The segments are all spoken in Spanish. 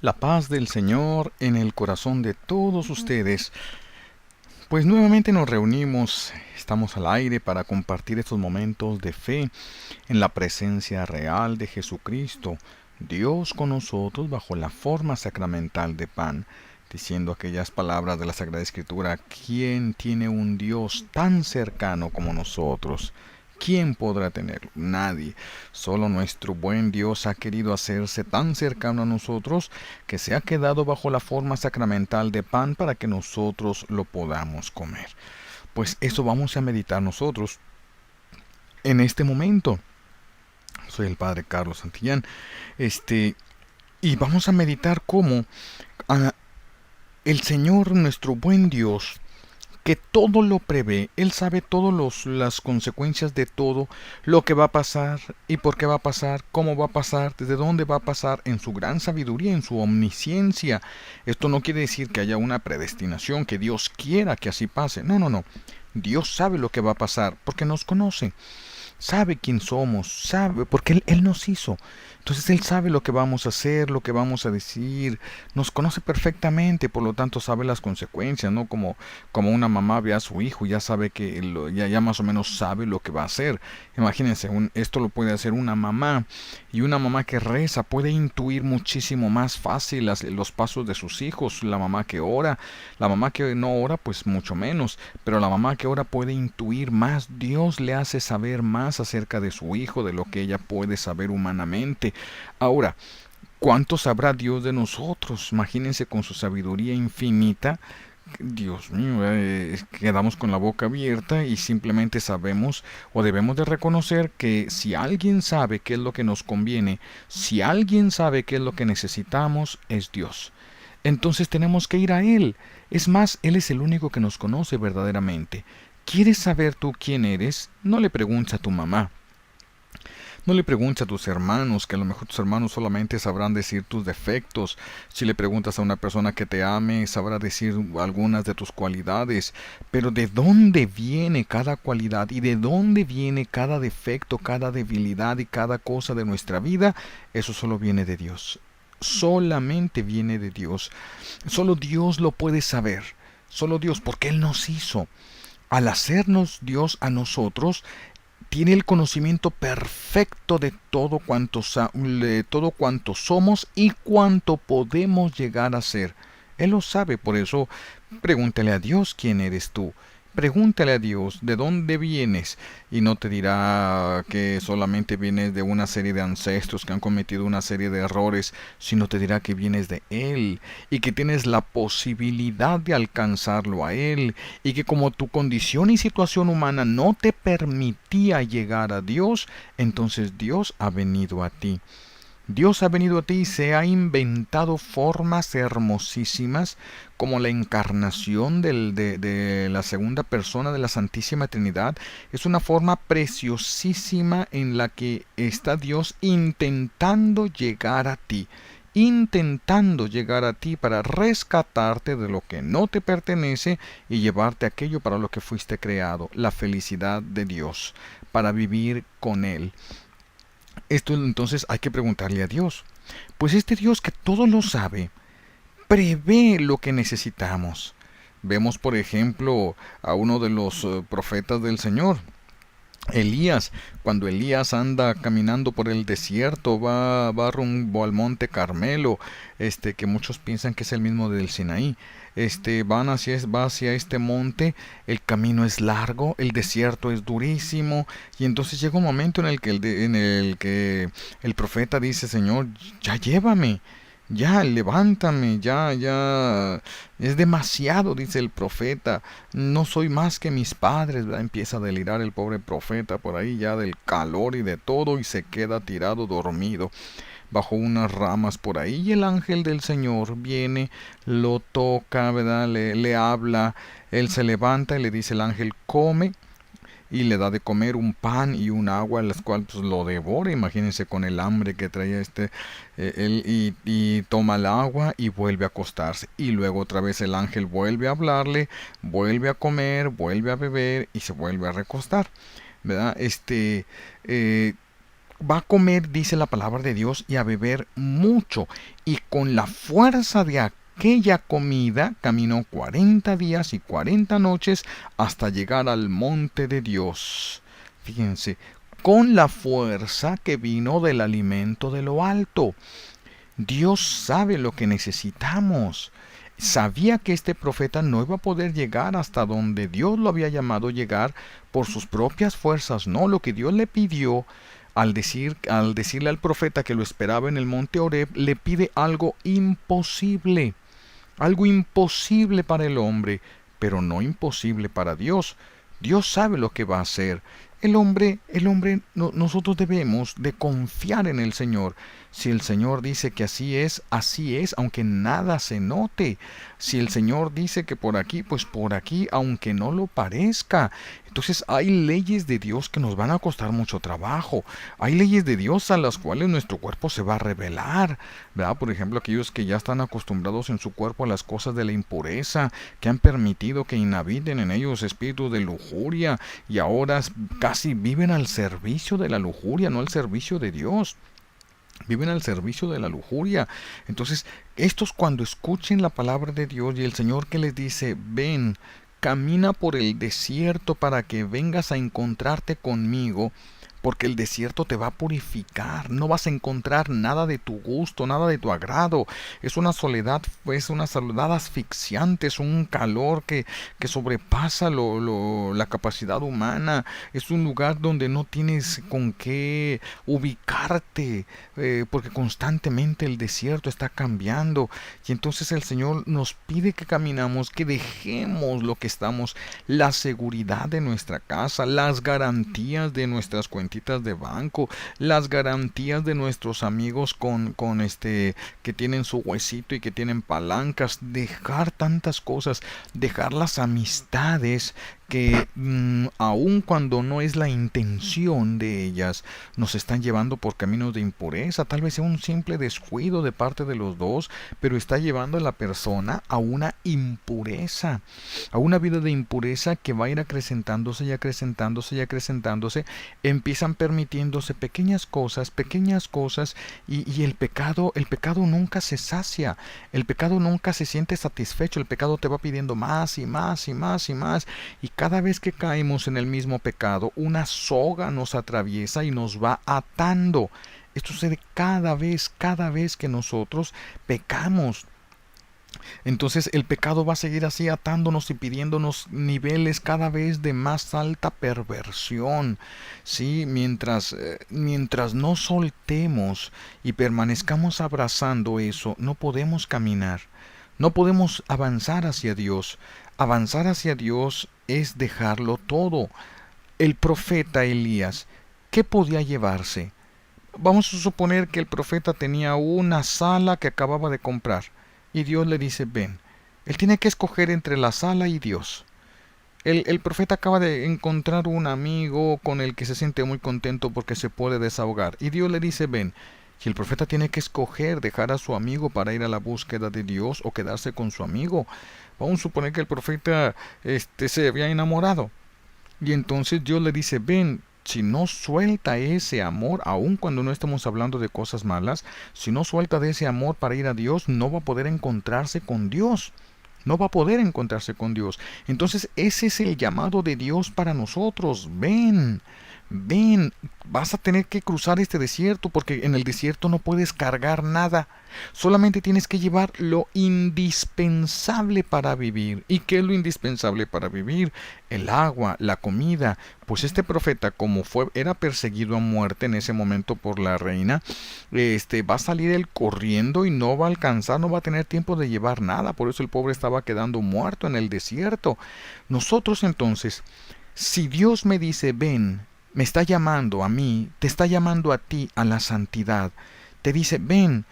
La paz del Señor en el corazón de todos ustedes. Pues nuevamente nos reunimos, estamos al aire para compartir estos momentos de fe en la presencia real de Jesucristo, Dios con nosotros bajo la forma sacramental de pan, diciendo aquellas palabras de la Sagrada Escritura: ¿quién tiene un Dios tan cercano como nosotros? ¿Quién podrá tenerlo? Nadie. Solo nuestro buen Dios ha querido hacerse tan cercano a nosotros que se ha quedado bajo la forma sacramental de pan para que nosotros lo podamos comer. Pues eso vamos a meditar nosotros en este momento. Soy el Padre Carlos Santillán. Este, y vamos a meditar cómo ah, el Señor, nuestro buen Dios, que todo lo prevé, Él sabe todas las consecuencias de todo, lo que va a pasar y por qué va a pasar, cómo va a pasar, desde dónde va a pasar, en su gran sabiduría, en su omnisciencia. Esto no quiere decir que haya una predestinación, que Dios quiera que así pase. No, no, no. Dios sabe lo que va a pasar porque nos conoce. Sabe quién somos, sabe, porque él nos hizo. Entonces Él sabe lo que vamos a hacer, lo que vamos a decir, nos conoce perfectamente, por lo tanto sabe las consecuencias, ¿no? Como una mamá ve a su hijo, ya sabe que, ya más o menos sabe lo que va a hacer. Imagínense, esto lo puede hacer una mamá, y una mamá que reza puede intuir muchísimo más fácil los pasos de sus hijos. La mamá que no ora, pues mucho menos, pero la mamá que ora puede intuir más. Dios le hace saber más acerca de su hijo de lo que ella puede saber humanamente. Ahora, ¿cuánto sabrá Dios de nosotros? Imagínense, con su sabiduría infinita. Dios mío, quedamos con la boca abierta y simplemente sabemos, o debemos de reconocer, que si alguien sabe qué es lo que nos conviene, si alguien sabe qué es lo que necesitamos, es Dios. Entonces tenemos que ir a Él. Es más, Él es el único que nos conoce verdaderamente. ¿Quieres saber tú quién eres? No le preguntes a tu mamá. No le preguntes a tus hermanos, que a lo mejor tus hermanos solamente sabrán decir tus defectos. Si le preguntas a una persona que te ame, sabrá decir algunas de tus cualidades. Pero ¿de dónde viene cada cualidad y de dónde viene cada defecto, cada debilidad y cada cosa de nuestra vida? Eso solo viene de Dios. Solamente viene de Dios. Solo Dios lo puede saber. Solo Dios, porque Él nos hizo. Al hacernos Dios a nosotros, tiene el conocimiento perfecto de de todo cuanto somos y cuánto podemos llegar a ser. Él lo sabe, por eso pregúntale a Dios quién eres tú. Pregúntale a Dios de dónde vienes, y no te dirá que solamente vienes de una serie de ancestros que han cometido una serie de errores, sino te dirá que vienes de Él y que tienes la posibilidad de alcanzarlo a Él, y que como tu condición y situación humana no te permitía llegar a Dios, entonces Dios ha venido a ti. Dios ha venido a ti y se ha inventado formas hermosísimas, como la encarnación de la segunda persona de la Santísima Trinidad. Es una forma preciosísima en la que está Dios intentando llegar a ti. Intentando llegar a ti para rescatarte de lo que no te pertenece y llevarte a aquello para lo que fuiste creado, la felicidad de Dios, para vivir con Él. Esto entonces hay que preguntarle a Dios. Pues este Dios, que todo lo sabe, prevé lo que necesitamos. Vemos, por ejemplo, a uno de los profetas del Señor, Elías. Cuando Elías anda caminando por el desierto, va rumbo al monte Carmelo, que muchos piensan que es el mismo del Sinaí. Va hacia este monte. El camino es largo, el desierto es durísimo, y entonces llega un momento en el que el profeta dice: Señor, ya llévame, ya, levántame, ya, es demasiado, dice el profeta, no soy más que mis padres, ¿verdad? Empieza a delirar el pobre profeta por ahí ya del calor y de todo, y se queda tirado dormido bajo unas ramas por ahí, y el ángel del Señor viene, lo toca, ¿verdad? Le habla, él se levanta y le dice el ángel: come, y le da de comer un pan y un agua, las cuales pues, lo devora. Imagínense con el hambre que traía él, y toma el agua y vuelve a acostarse, y luego otra vez el ángel vuelve a hablarle, vuelve a comer, vuelve a beber y se vuelve a recostar, ¿verdad? Eh, va a comer, dice la palabra de Dios, y a beber mucho, y con la fuerza de aquella comida caminó 40 días y 40 noches hasta llegar al monte de Dios. Fíjense, con la fuerza que vino del alimento de lo alto. Dios sabe lo que necesitamos. Sabía que este profeta no iba a poder llegar hasta donde Dios lo había llamado llegar por sus propias fuerzas. No, lo que Dios le pidió al decirle al profeta que lo esperaba en el monte Horeb, le pide algo imposible para el hombre, pero no imposible para Dios. Dios sabe lo que va a hacer. Nosotros debemos de confiar en el Señor. Si el Señor dice que así es, aunque nada se note. Si el Señor dice que por aquí, pues por aquí, aunque no lo parezca. Entonces hay leyes de Dios que nos van a costar mucho trabajo. Hay leyes de Dios a las cuales nuestro cuerpo se va a rebelar, ¿verdad? Por ejemplo, aquellos que ya están acostumbrados en su cuerpo a las cosas de la impureza, que han permitido que inhabiten en ellos espíritus de lujuria y ahora casi viven al servicio de la lujuria, no al servicio de Dios. Viven al servicio de la lujuria. Entonces, estos cuando escuchen la palabra de Dios y el Señor que les dice, ven, camina por el desierto para que vengas a encontrarte conmigo, porque el desierto te va a purificar, no vas a encontrar nada de tu gusto, nada de tu agrado. Es una soledad asfixiante, es un calor que sobrepasa la capacidad humana. Es un lugar donde no tienes con qué ubicarte, porque constantemente el desierto está cambiando. Y entonces el Señor nos pide que caminamos, que dejemos lo que estamos, la seguridad de nuestra casa, las garantías de nuestras cuentas de banco, las garantías de nuestros amigos que tienen su huesito y que tienen palancas, dejar tantas cosas, dejar las amistades que aun cuando no es la intención de ellas, nos están llevando por caminos de impureza. Tal vez sea un simple descuido de parte de los dos, pero está llevando a la persona a una impureza, a una vida de impureza que va a ir acrecentándose y acrecentándose y acrecentándose. Empiezan permitiéndose pequeñas cosas, y el pecado nunca se sacia, el pecado nunca se siente satisfecho, el pecado te va pidiendo más y más y más y más, y cada vez que caemos en el mismo pecado, una soga nos atraviesa y nos va atando. Esto sucede cada vez que nosotros pecamos. Entonces el pecado va a seguir así atándonos y pidiéndonos niveles cada vez de más alta perversión. Sí, mientras no soltemos y permanezcamos abrazando eso, no podemos caminar. No podemos avanzar hacia Dios. Avanzar hacia Dios es dejarlo todo. El profeta Elías, ¿qué podía llevarse? Vamos a suponer que el profeta tenía una sala que acababa de comprar y Dios le dice, ven. Él tiene que escoger entre la sala y Dios. El profeta acaba de encontrar un amigo con el que se siente muy contento porque se puede desahogar y Dios le dice, ven. Y el profeta tiene que escoger dejar a su amigo para ir a la búsqueda de Dios o quedarse con su amigo. Vamos a suponer que el profeta se había enamorado. Y entonces Dios le dice, ven, si no suelta ese amor, aun cuando no estamos hablando de cosas malas, si no suelta de ese amor para ir a Dios, no va a poder encontrarse con Dios. No va a poder encontrarse con Dios. Entonces ese es el llamado de Dios para nosotros. Ven. Ven, vas a tener que cruzar este desierto porque en el desierto no puedes cargar nada. Solamente tienes que llevar lo indispensable para vivir. ¿Y qué es lo indispensable para vivir? El agua, la comida. Pues este profeta, era perseguido a muerte en ese momento por la reina, va a salir él corriendo y no va a alcanzar, no va a tener tiempo de llevar nada. Por eso el pobre estaba quedando muerto en el desierto. Nosotros entonces, si Dios me dice, ven, me está llamando a mí, te está llamando a ti a la santidad. Te dice, ven,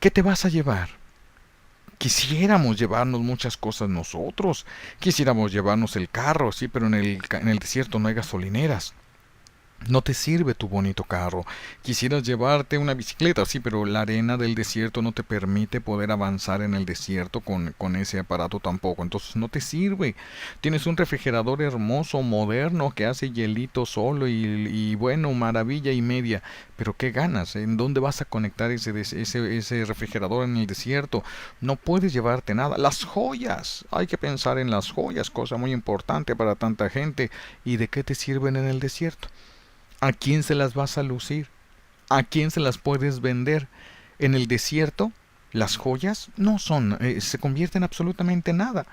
¿qué te vas a llevar? Quisiéramos llevarnos muchas cosas nosotros. Quisiéramos llevarnos el carro, sí, pero en el desierto no hay gasolineras. No te sirve tu bonito carro. Quisieras llevarte una bicicleta, sí, pero la arena del desierto no te permite poder avanzar en el desierto con ese aparato tampoco. Entonces no te sirve. Tienes un refrigerador hermoso, moderno, que hace hielito solo y bueno, maravilla y media. Pero ¿qué ganas? ¿En dónde vas a conectar ese refrigerador en el desierto? No puedes llevarte nada. Las joyas. Hay que pensar en las joyas, cosa muy importante para tanta gente. ¿Y de qué te sirven en el desierto? ¿A quién se las vas a lucir? ¿A quién se las puedes vender? En el desierto, las joyas no son, se convierten absolutamente en nada.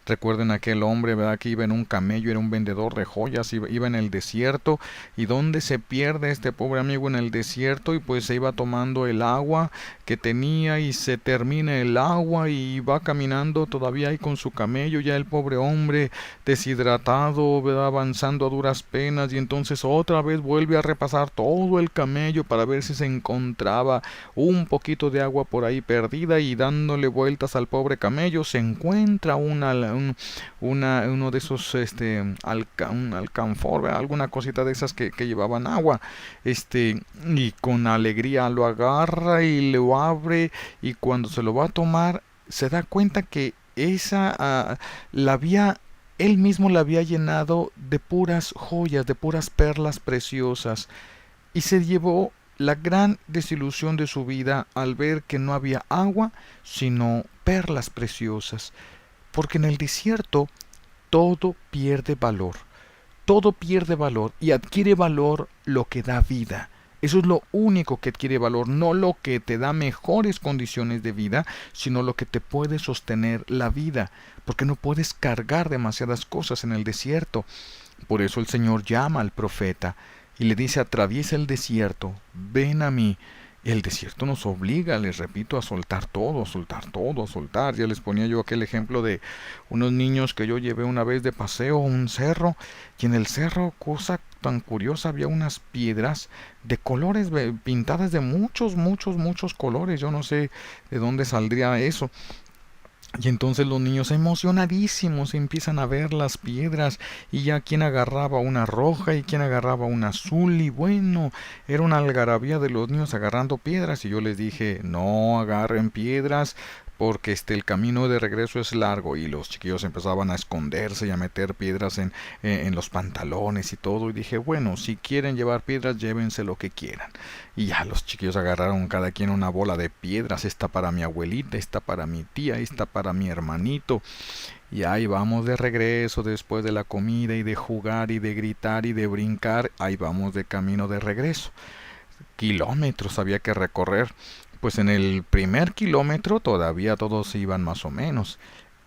Recuerden aquel hombre, ¿verdad? Que iba en un camello, era un vendedor de joyas, iba en el desierto. ¿Y dónde se pierde este pobre amigo en el desierto? Y pues se iba tomando el agua que tenía y se termina el agua y va caminando todavía ahí con su camello, ya el pobre hombre deshidratado, ¿verdad? Avanzando a duras penas y entonces otra vez vuelve a repasar todo el camello para ver si se encontraba un poquito de agua por ahí perdida y dándole vueltas al pobre camello se encuentra uno de esos un alcanfor, ¿verdad? Alguna cosita de esas que llevaban agua, y con alegría lo agarra y lo abre y cuando se lo va a tomar se da cuenta que esa la había él mismo la había llenado de puras joyas, de puras perlas preciosas, y se llevó la gran desilusión de su vida al ver que no había agua, sino perlas preciosas, porque en el desierto todo pierde valor. Todo pierde valor y adquiere valor lo que da vida. Eso es lo único que adquiere valor, no lo que te da mejores condiciones de vida, sino lo que te puede sostener la vida, porque no puedes cargar demasiadas cosas en el desierto. Por eso el Señor llama al profeta y le dice: atraviesa el desierto, ven a mí. El desierto nos obliga, les repito, a soltar todo, a soltar todo, a soltar. Ya les ponía yo aquel ejemplo de unos niños que yo llevé una vez de paseo a un cerro, y en el cerro, cosa tan curiosa, había unas piedras de colores pintadas de muchos, muchos, muchos colores. Yo no sé de dónde saldría eso. Y entonces los niños emocionadísimos empiezan a ver las piedras y ya quien agarraba una roja y quien agarraba una azul y bueno, era una algarabía de los niños agarrando piedras y yo les dije: no agarren piedras porque el camino de regreso es largo, y los chiquillos empezaban a esconderse y a meter piedras en los pantalones y todo, y dije: bueno, si quieren llevar piedras, llévense lo que quieran. Y ya los chiquillos agarraron cada quien una bola de piedras, esta para mi abuelita, esta para mi tía, esta para mi hermanito. Y ahí vamos de regreso después de la comida y de jugar y de gritar y de brincar, ahí vamos de camino de regreso. Kilómetros había que recorrer. Pues en el primer kilómetro todavía todos iban más o menos.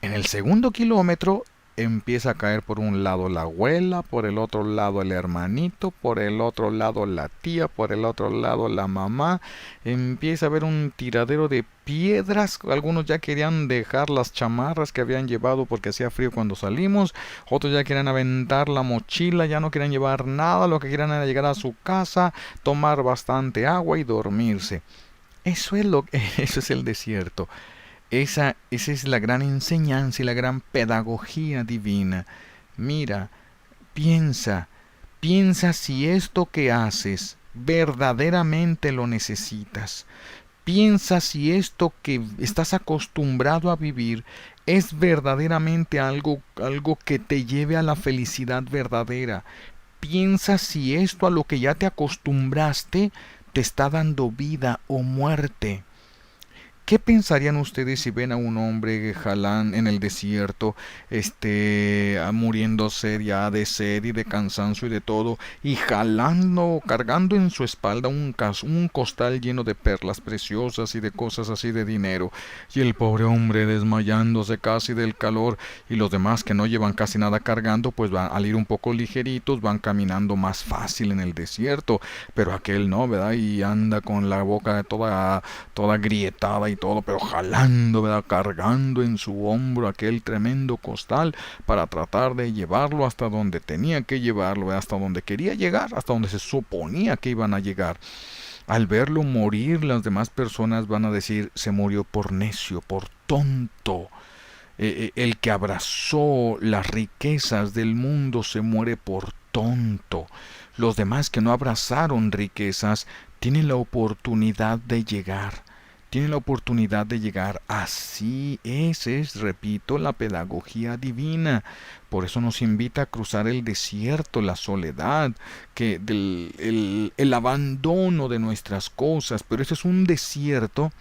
En el segundo kilómetro empieza a caer por un lado la abuela, por el otro lado el hermanito, por el otro lado la tía, por el otro lado la mamá. Empieza a haber un tiradero de piedras. Algunos ya querían dejar las chamarras que habían llevado porque hacía frío cuando salimos. Otros ya querían aventar la mochila, ya no querían llevar nada. Lo que querían era llegar a su casa, tomar bastante agua y dormirse. Eso es el desierto. Esa es la gran enseñanza y la gran pedagogía divina. Mira, piensa, piensa si esto que haces verdaderamente lo necesitas. Piensa si esto que estás acostumbrado a vivir es verdaderamente algo que te lleve a la felicidad verdadera. Piensa si esto a lo que ya te acostumbraste te está dando vida o muerte. ¿Qué pensarían ustedes si ven a un hombre jalán en el desierto, muriéndose ya de sed y de cansancio y de todo, y jalando, cargando en su espalda un costal lleno de perlas preciosas y de cosas así de dinero, y el pobre hombre desmayándose casi del calor, y los demás que no llevan casi nada cargando, pues van al ir un poco ligeritos, van caminando más fácil en el desierto, pero aquel no, ¿verdad? Y anda con la boca toda grietada y todo, pero jalando, ¿verdad? Cargando en su hombro aquel tremendo costal para tratar de llevarlo hasta donde tenía que llevarlo, ¿verdad? Hasta donde quería llegar, hasta donde se suponía que iban a llegar. Al verlo morir, las demás personas van a decir: se murió por necio, por tonto. El que abrazó las riquezas del mundo se muere por tonto. Los demás que no abrazaron riquezas tienen la oportunidad de llegar. Tienen la oportunidad de llegar. Así es, repito, la pedagogía divina. Por eso nos invita a cruzar el desierto, la soledad, el abandono de nuestras cosas. Pero ese es un desierto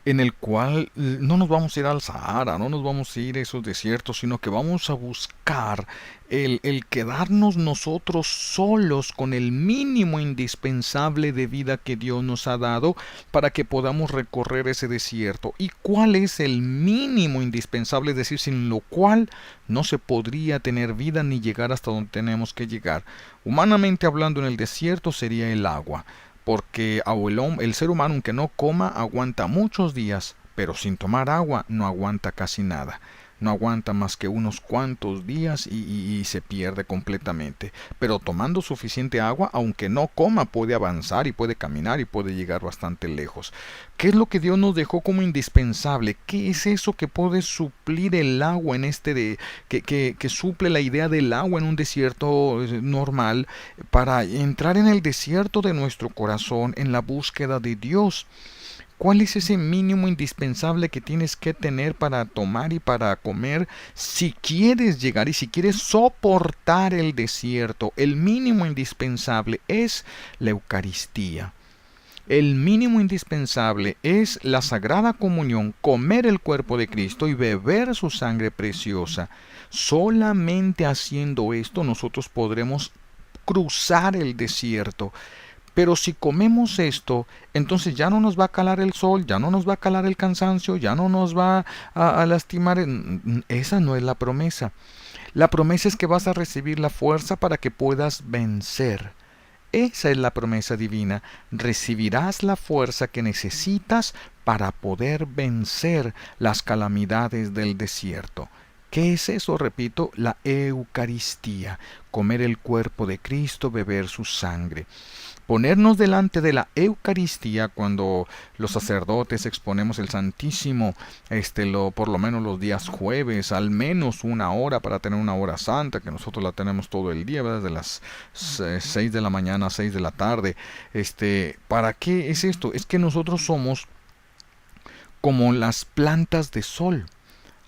en el cual no nos vamos a ir al Sahara, no nos vamos a ir a esos desiertos, sino que vamos a buscar el quedarnos nosotros solos con el mínimo indispensable de vida que Dios nos ha dado para que podamos recorrer ese desierto. ¿Y cuál es el mínimo indispensable? Es decir, sin lo cual no se podría tener vida ni llegar hasta donde tenemos que llegar. Humanamente hablando, en el desierto sería el agua, porque el ser humano, aunque no coma, aguanta muchos días, pero sin tomar agua no aguanta casi nada. No aguanta más que unos cuantos días y se pierde completamente. Pero tomando suficiente agua, aunque no coma, puede avanzar y puede caminar y puede llegar bastante lejos. ¿Qué es lo que Dios nos dejó como indispensable? ¿Qué es eso que puede suplir el agua en que suple la idea del agua en un desierto normal, para entrar en el desierto de nuestro corazón en la búsqueda de Dios? ¿Cuál es ese mínimo indispensable que tienes que tener para tomar y para comer si quieres llegar y si quieres soportar el desierto? El mínimo indispensable es la Eucaristía. El mínimo indispensable es la Sagrada Comunión, comer el cuerpo de Cristo y beber su sangre preciosa. Solamente haciendo esto nosotros podremos cruzar el desierto. Pero si comemos esto, entonces ya no nos va a calar el sol, ya no nos va a calar el cansancio, ya no nos va a lastimar. Esa no es la promesa. La promesa es que vas a recibir la fuerza para que puedas vencer. Esa es la promesa divina. Recibirás la fuerza que necesitas para poder vencer las calamidades del desierto. ¿Qué es eso? Repito, la Eucaristía. Comer el cuerpo de Cristo, beber su sangre. Ponernos delante de la Eucaristía cuando los sacerdotes exponemos el Santísimo, por lo menos los días jueves, al menos una hora para tener una hora santa, que nosotros la tenemos todo el día, ¿verdad? Desde las 6 de la mañana a 6 de la tarde. ¿Para qué es esto? Es que nosotros somos como las plantas de sol.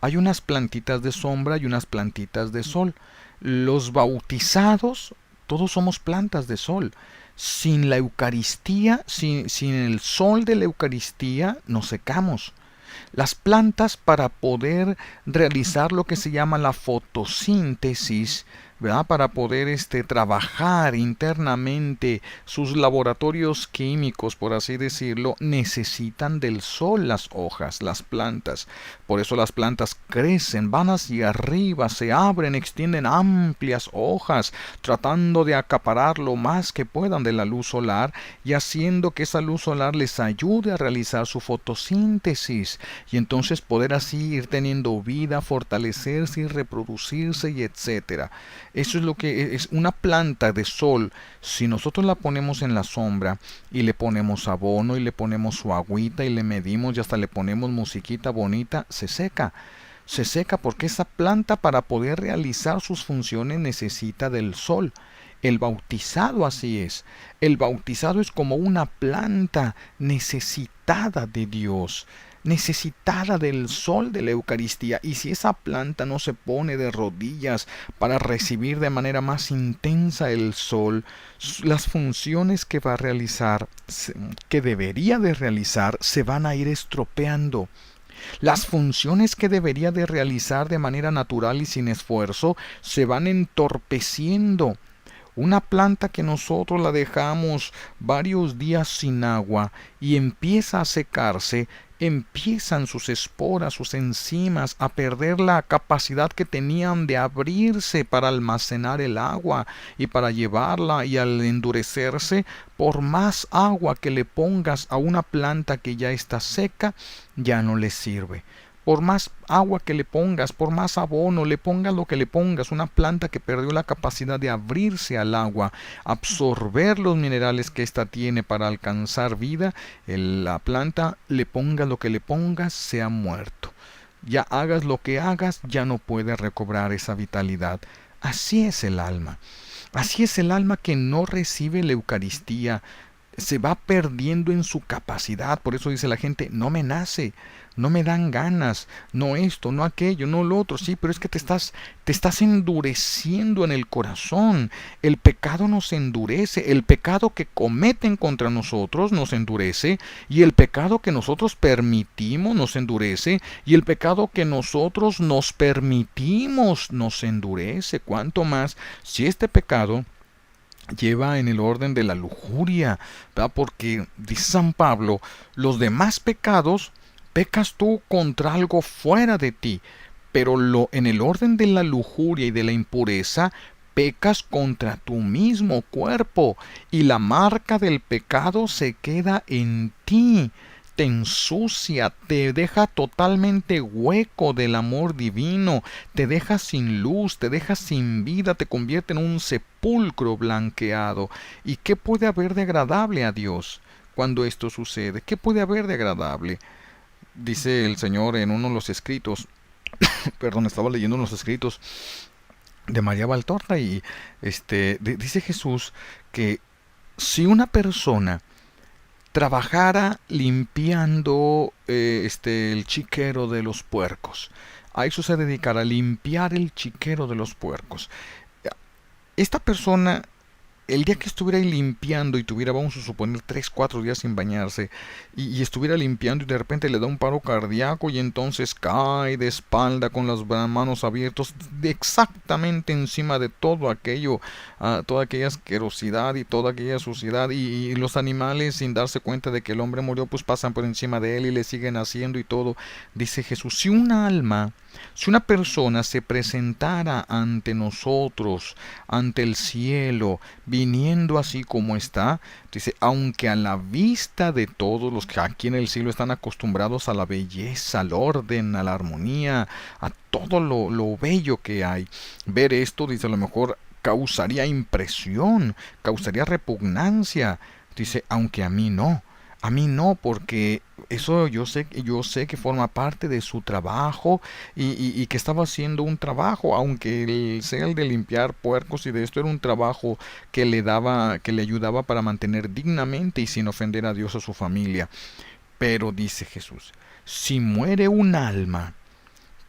Hay unas plantitas de sombra y unas plantitas de sol. Los bautizados, todos somos plantas de sol. Sin la Eucaristía, sin el sol de la Eucaristía, nos secamos. Las plantas, para poder realizar lo que se llama la fotosíntesis, ¿verdad? Para poder trabajar internamente sus laboratorios químicos, por así decirlo, necesitan del sol las hojas, las plantas. Por eso las plantas crecen, van hacia arriba, se abren, extienden amplias hojas, tratando de acaparar lo más que puedan de la luz solar y haciendo que esa luz solar les ayude a realizar su fotosíntesis y entonces poder así ir teniendo vida, fortalecerse y reproducirse y etcétera. Eso es lo que es una planta de sol. Si nosotros la ponemos en la sombra y le ponemos abono y le ponemos su agüita y le medimos y hasta le ponemos musiquita bonita, se seca. Se seca porque esa planta, para poder realizar sus funciones, necesita del sol. El bautizado así es. El bautizado es como una planta necesitada de Dios, necesitada del sol de la Eucaristía. Y si esa planta no se pone de rodillas para recibir de manera más intensa el sol, las funciones que va a realizar, que debería de realizar, se van a ir estropeando. Las funciones que debería de realizar de manera natural y sin esfuerzo se van entorpeciendo. Una planta que nosotros la dejamos varios días sin agua y empieza a secarse, empiezan sus esporas, sus enzimas a perder la capacidad que tenían de abrirse para almacenar el agua y para llevarla, y al endurecerse, por más agua que le pongas a una planta que ya está seca, ya no le sirve. Por más agua que le pongas, por más abono, le pongas lo que le pongas, una planta que perdió la capacidad de abrirse al agua, absorber los minerales que ésta tiene para alcanzar vida, la planta, le pongas lo que le pongas, se ha muerto. Ya hagas lo que hagas, ya no puede recobrar esa vitalidad. Así es el alma. Así es el alma que no recibe la Eucaristía. Se va perdiendo en su capacidad. Por eso dice la gente, no me nace, no me dan ganas, no esto, no aquello, no lo otro. Sí, pero es que te estás endureciendo en el corazón. El pecado nos endurece. El pecado que cometen contra nosotros nos endurece. Y el pecado que nosotros permitimos nos endurece. Y el pecado que nosotros nos permitimos nos endurece. ¿Cuánto más si este pecado lleva en el orden de la lujuria, ¿verdad? Porque dice San Pablo, los demás pecados pecas tú contra algo fuera de ti, pero en el orden de la lujuria y de la impureza pecas contra tu mismo cuerpo y la marca del pecado se queda en ti. Te ensucia, te deja totalmente hueco del amor divino, te deja sin luz, te deja sin vida, te convierte en un sepulcro blanqueado. ¿Y qué puede haber de agradable a Dios cuando esto sucede? ¿Qué puede haber de agradable? Dice el Señor en uno de los escritos, perdón, estaba leyendo los escritos de María Valtorta y dice Jesús que si una persona trabajara limpiando el chiquero de los puercos. A eso se dedicara, a limpiar el chiquero de los puercos. Esta persona, el día que estuviera ahí limpiando y tuviera, vamos a suponer, 3, 4 días sin bañarse, y estuviera limpiando y de repente le da un paro cardíaco y entonces cae de espalda con las manos abiertas, exactamente encima de todo aquello, toda aquella asquerosidad y toda aquella suciedad, y los animales, sin darse cuenta de que el hombre murió, pues pasan por encima de él y le siguen haciendo y todo. Dice Jesús, si una persona se presentara ante nosotros, ante el cielo, viniendo así como está, dice, aunque a la vista de todos los que aquí en el cielo están acostumbrados a la belleza, al orden, a la armonía, a todo lo bello que hay, ver esto, dice, a lo mejor causaría impresión, causaría repugnancia, dice, aunque a mí no. A mí no, porque eso yo sé que forma parte de su trabajo y que estaba haciendo un trabajo, aunque sea el de limpiar puercos y de esto era un trabajo que le ayudaba para mantener dignamente y sin ofender a Dios a su familia. Pero dice Jesús, si muere un alma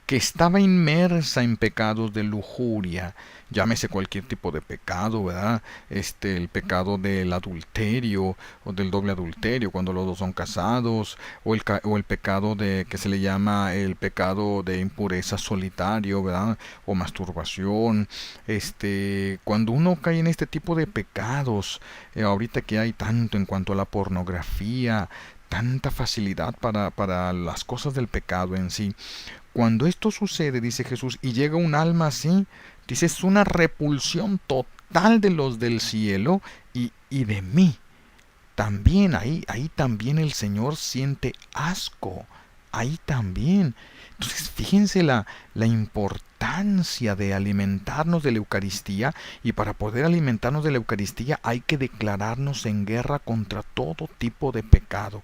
que estaba inmersa en pecados de lujuria, llámese cualquier tipo de pecado, ¿verdad? El pecado del adulterio o del doble adulterio cuando los dos son casados, o el pecado de que se le llama el pecado de impureza solitario, ¿verdad? O masturbación. Cuando uno cae en este tipo de pecados, ahorita que hay tanto en cuanto a la pornografía, tanta facilidad para las cosas del pecado en sí. Cuando esto sucede, dice Jesús, y llega un alma así, dice, es una repulsión total de los del cielo y de mí. También ahí también el Señor siente asco, ahí también. Entonces fíjense la importancia de alimentarnos de la Eucaristía, y para poder alimentarnos de la Eucaristía hay que declararnos en guerra contra todo tipo de pecado,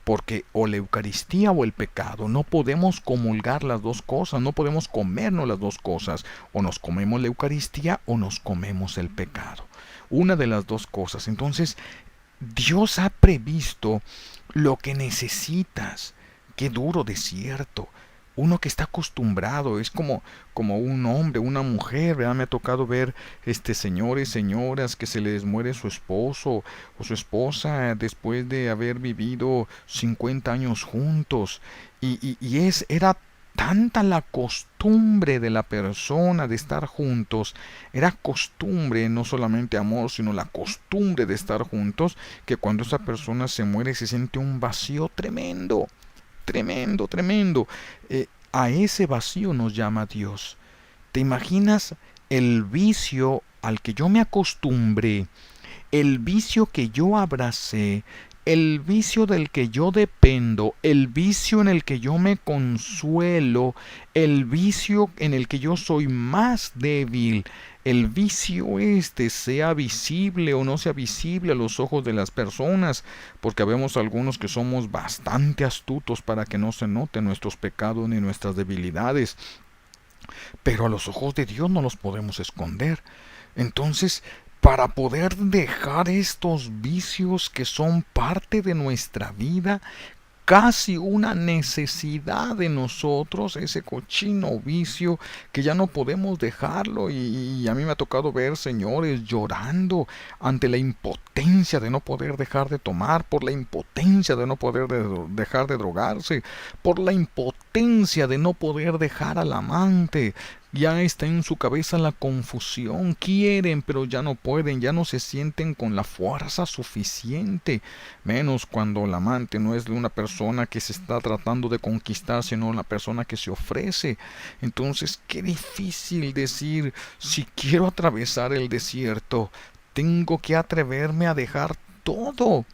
porque o la Eucaristía o el pecado, no podemos comulgar las dos cosas, no podemos comernos las dos cosas, o nos comemos la Eucaristía o nos comemos el pecado, una de las dos cosas. Entonces Dios ha previsto lo que necesitas. Qué duro, de cierto. Uno que está acostumbrado, es como un hombre, una mujer, ¿verdad? Me ha tocado ver señores, señoras que se les muere su esposo o su esposa después de haber vivido 50 años juntos. Era tanta la costumbre de la persona de estar juntos, era costumbre, no solamente amor, sino la costumbre de estar juntos, que cuando esa persona se muere se siente un vacío tremendo, tremendo, tremendo. A ese vacío nos llama Dios. ¿Te imaginas el vicio al que yo me acostumbré, el vicio que yo abracé, el vicio del que yo dependo, el vicio en el que yo me consuelo, el vicio en el que yo soy más débil, el vicio sea visible o no sea visible a los ojos de las personas, porque habemos algunos que somos bastante astutos para que no se noten nuestros pecados ni nuestras debilidades, pero a los ojos de Dios no los podemos esconder. Entonces, para poder dejar estos vicios que son parte de nuestra vida, casi una necesidad de nosotros, ese cochino vicio que ya no podemos dejarlo. Y a mí me ha tocado ver señores llorando ante la impotencia de no poder dejar de tomar, por la impotencia de no poder dejar de drogarse, por la impotencia de no poder dejar al amante. Ya está en su cabeza la confusión, quieren pero ya no pueden, ya no se sienten con la fuerza suficiente, menos cuando el amante no es de una persona que se está tratando de conquistar, sino una persona que se ofrece. Entonces, qué difícil decir, si quiero atravesar el desierto, tengo que atreverme a dejar todo.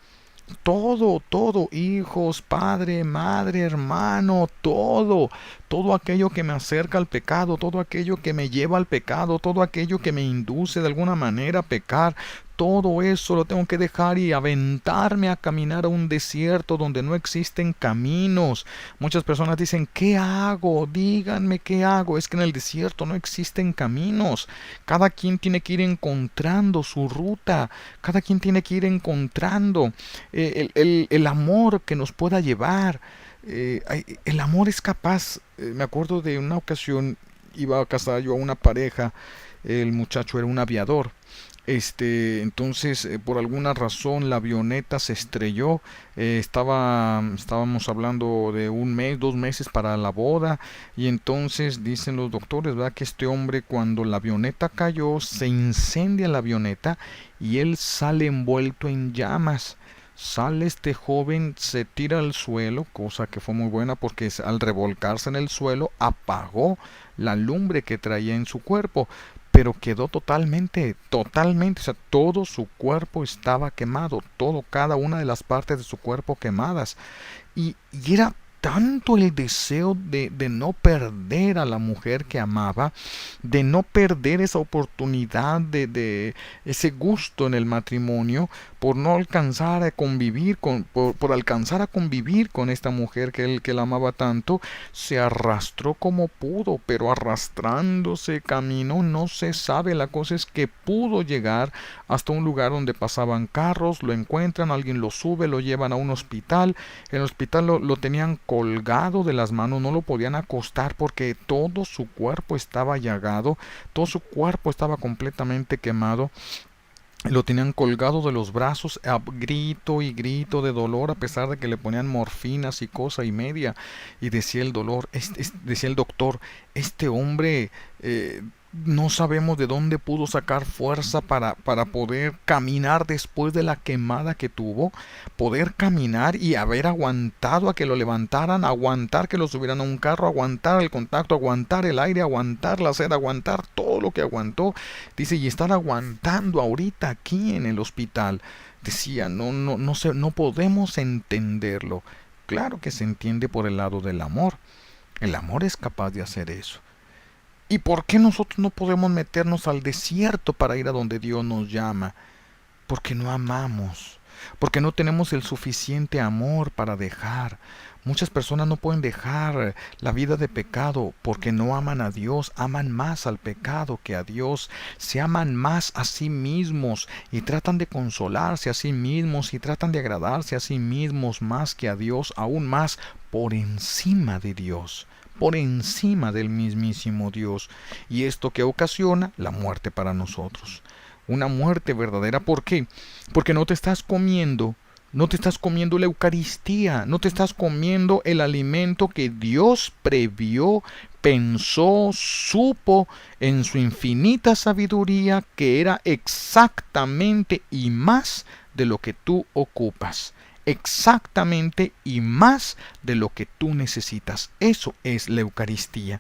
Todo, todo, hijos, padre, madre, hermano, todo aquello que me acerca al pecado, todo aquello que me lleva al pecado, todo aquello que me induce de alguna manera a pecar, todo eso lo tengo que dejar y aventarme a caminar a un desierto donde no existen caminos. Muchas personas dicen, ¿qué hago? Díganme qué hago. Es que en el desierto no existen caminos. Cada quien tiene que ir encontrando su ruta. Cada quien tiene que ir encontrando el amor que nos pueda llevar. El amor es capaz. Me acuerdo de una ocasión, iba a casar yo a una pareja. El muchacho era un aviador. Entonces, por alguna razón la avioneta se estrelló. Estábamos hablando de un mes, 2 meses para la boda. Y entonces dicen los doctores, ¿verdad? Que este hombre, cuando la avioneta cayó, se incendia la avioneta y él sale envuelto en llamas. Sale este joven, se tira al suelo, cosa que fue muy buena porque al revolcarse en el suelo apagó la lumbre que traía en su cuerpo, pero quedó totalmente, o sea, todo su cuerpo estaba quemado, cada una de las partes de su cuerpo quemadas. Y era tanto el deseo de no perder a la mujer que amaba, de no perder esa oportunidad de ese gusto en el matrimonio, por no alcanzar a convivir por alcanzar a convivir con esta mujer que él amaba tanto, se arrastró como pudo, pero arrastrándose caminó, no se sabe, la cosa es que pudo llegar hasta un lugar donde pasaban carros, lo encuentran, alguien lo sube, lo llevan a un hospital. En el hospital lo tenían colgado de las manos, no lo podían acostar porque todo su cuerpo estaba llagado, todo su cuerpo estaba completamente quemado. Lo tenían colgado de los brazos a grito y grito de dolor, a pesar de que le ponían morfinas y cosa y media. Y decía el dolor, decía el doctor, este hombre no sabemos de dónde pudo sacar fuerza para poder caminar después de la quemada que tuvo, poder caminar y haber aguantado a que lo levantaran, aguantar que lo subieran a un carro, aguantar el contacto, aguantar el aire, aguantar la sed, aguantar todo lo que aguantó. Dice, y estar aguantando ahorita aquí en el hospital. Decía, no sé, no podemos entenderlo. Claro que se entiende por el lado del amor. El amor es capaz de hacer eso. ¿Y por qué nosotros no podemos meternos al desierto para ir a donde Dios nos llama? Porque no amamos, porque no tenemos el suficiente amor para dejar. Muchas personas no pueden dejar la vida de pecado porque no aman a Dios, aman más al pecado que a Dios, se aman más a sí mismos y tratan de consolarse a sí mismos y tratan de agradarse a sí mismos más que a Dios, aún más por encima de Dios, por encima del mismísimo Dios. Y esto que ocasiona la muerte para nosotros. Una muerte verdadera. ¿Por qué? Porque no te estás comiendo la Eucaristía, no te estás comiendo el alimento que Dios previó, pensó, supo en su infinita sabiduría que era exactamente y más de lo que tú ocupas. Exactamente y más de lo que tú necesitas. Eso es la Eucaristía.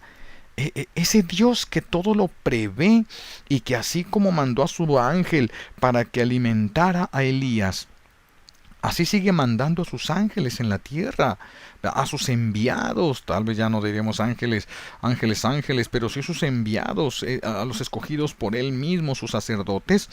Ese Dios que todo lo prevé y que así como mandó a su ángel para que alimentara a Elías, así sigue mandando a sus ángeles en la tierra, a sus enviados, tal vez ya no diríamos ángeles, pero sí sus enviados, a los escogidos por él mismo, sus sacerdotes,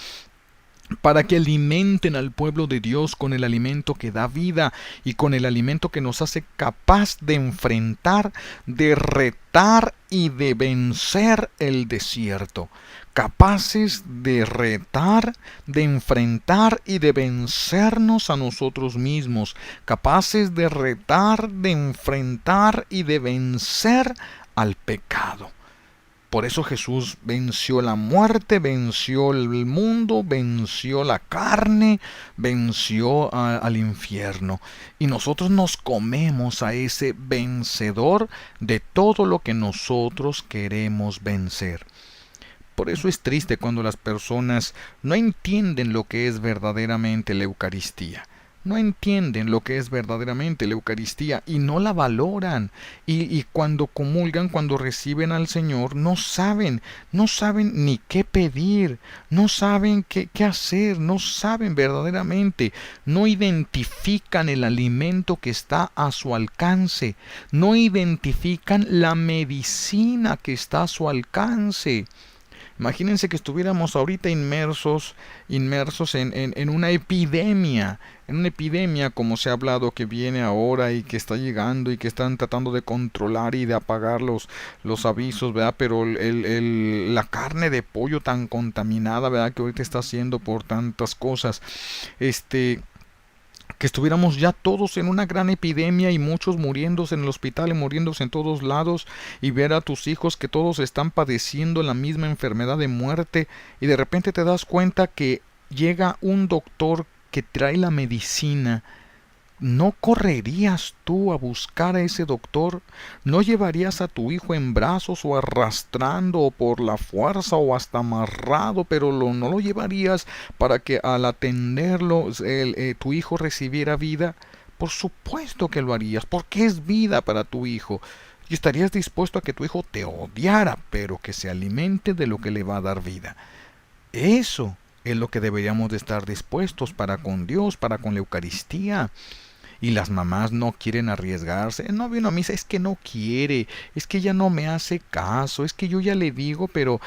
para que alimenten al pueblo de Dios con el alimento que da vida y con el alimento que nos hace capaz de enfrentar, de retar y de vencer el desierto. Capaces de retar, de enfrentar y de vencernos a nosotros mismos. Capaces de retar, de enfrentar y de vencer al pecado. Por eso Jesús venció la muerte, venció el mundo, venció la carne, venció al infierno. Y nosotros nos comemos a ese vencedor de todo lo que nosotros queremos vencer. Por eso es triste cuando las personas no entienden lo que es verdaderamente la Eucaristía. No entienden lo que es verdaderamente la Eucaristía y no la valoran. Y cuando comulgan, cuando reciben al Señor, no saben ni qué pedir, no saben qué hacer, no saben verdaderamente, no identifican el alimento que está a su alcance, no identifican la medicina que está a su alcance. Imagínense que estuviéramos ahorita inmersos en una epidemia como se ha hablado que viene ahora y que está llegando y que están tratando de controlar y de apagar los avisos, ¿verdad? Pero la carne de pollo tan contaminada, ¿verdad? Que ahorita está haciendo por tantas cosas, que estuviéramos ya todos en una gran epidemia y muchos muriéndose en el hospital y muriéndose en todos lados, y ver a tus hijos que todos están padeciendo la misma enfermedad de muerte, y de repente te das cuenta que llega un doctor que trae la medicina. ¿No correrías tú a buscar a ese doctor? ¿No llevarías a tu hijo en brazos o arrastrando o por la fuerza o hasta amarrado, pero no lo llevarías para que al atenderlo tu hijo recibiera vida? Por supuesto que lo harías, porque es vida para tu hijo. Y estarías dispuesto a que tu hijo te odiara, pero que se alimente de lo que le va a dar vida. Eso es lo que deberíamos de estar dispuestos para con Dios, para con la Eucaristía. Y las mamás no quieren arriesgarse. No vino a misa, es que no quiere, es que ella no me hace caso, es que yo ya le digo, pero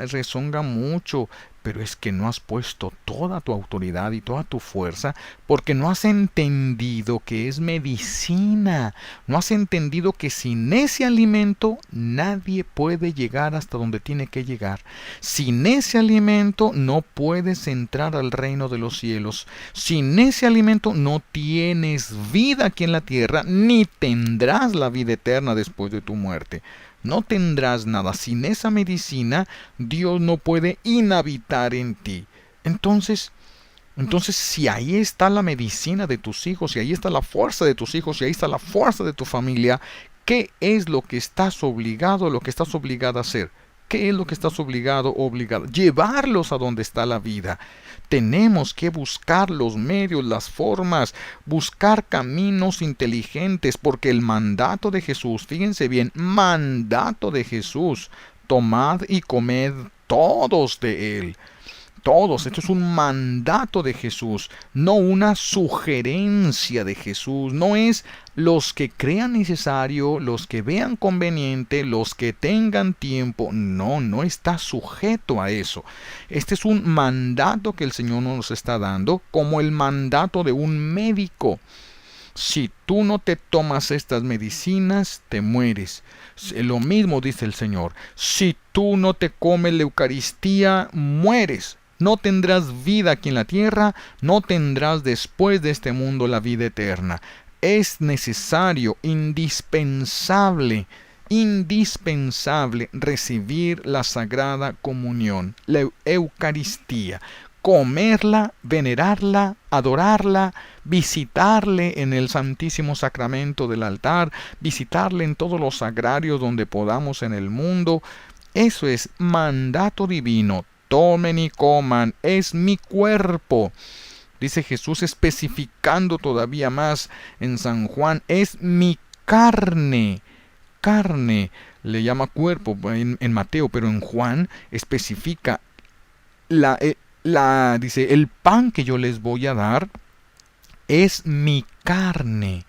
rezonga mucho. Pero es que no has puesto toda tu autoridad y toda tu fuerza porque no has entendido que es medicina. No has entendido que sin ese alimento nadie puede llegar hasta donde tiene que llegar. Sin ese alimento no puedes entrar al reino de los cielos. Sin ese alimento no tienes vida aquí en la tierra, ni tendrás la vida eterna después de tu muerte. No tendrás nada. Sin esa medicina, Dios no puede inhabitar en ti. Entonces, si ahí está la medicina de tus hijos, si ahí está la fuerza de tus hijos, si ahí está la fuerza de tu familia, ¿qué es lo que estás obligado, lo que estás obligada a hacer? ¿Qué es lo que estás obligado o obligada? Llevarlos a donde está la vida. Tenemos que buscar los medios, las formas, buscar caminos inteligentes, porque el mandato de Jesús, fíjense bien, mandato de Jesús, tomad y comed todos de él. Todos, esto es un mandato de Jesús, no una sugerencia de Jesús, no es los que crean necesario, los que vean conveniente, los que tengan tiempo, no está sujeto a eso. Este es un mandato que el Señor nos está dando, como el mandato de un médico. Si tú no te tomas estas medicinas, te mueres. Lo mismo dice el Señor. Si tú no te comes la Eucaristía, mueres. No tendrás vida aquí en la tierra, no tendrás después de este mundo la vida eterna. Es necesario, indispensable recibir la Sagrada Comunión, la Eucaristía. Comerla, venerarla, adorarla, visitarle en el Santísimo Sacramento del altar, visitarle en todos los sagrarios donde podamos en el mundo. Eso es mandato divino. Tomen y coman, es mi cuerpo. Dice Jesús especificando todavía más en San Juan, es mi carne. Carne le llama cuerpo en Mateo, pero en Juan especifica dice, el pan que yo les voy a dar es mi carne.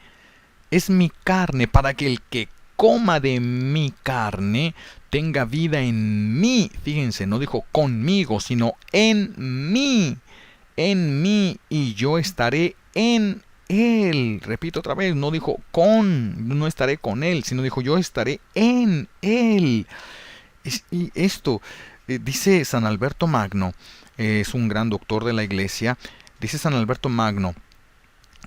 Es mi carne, para que el que coma de mi carne tenga vida en mí. Fíjense, no dijo conmigo, sino en mí, y yo estaré en él. Repito otra vez, no dijo no estaré con él, sino dijo yo estaré en él. Y esto, dice San Alberto Magno, es un gran doctor de la Iglesia, dice San Alberto Magno: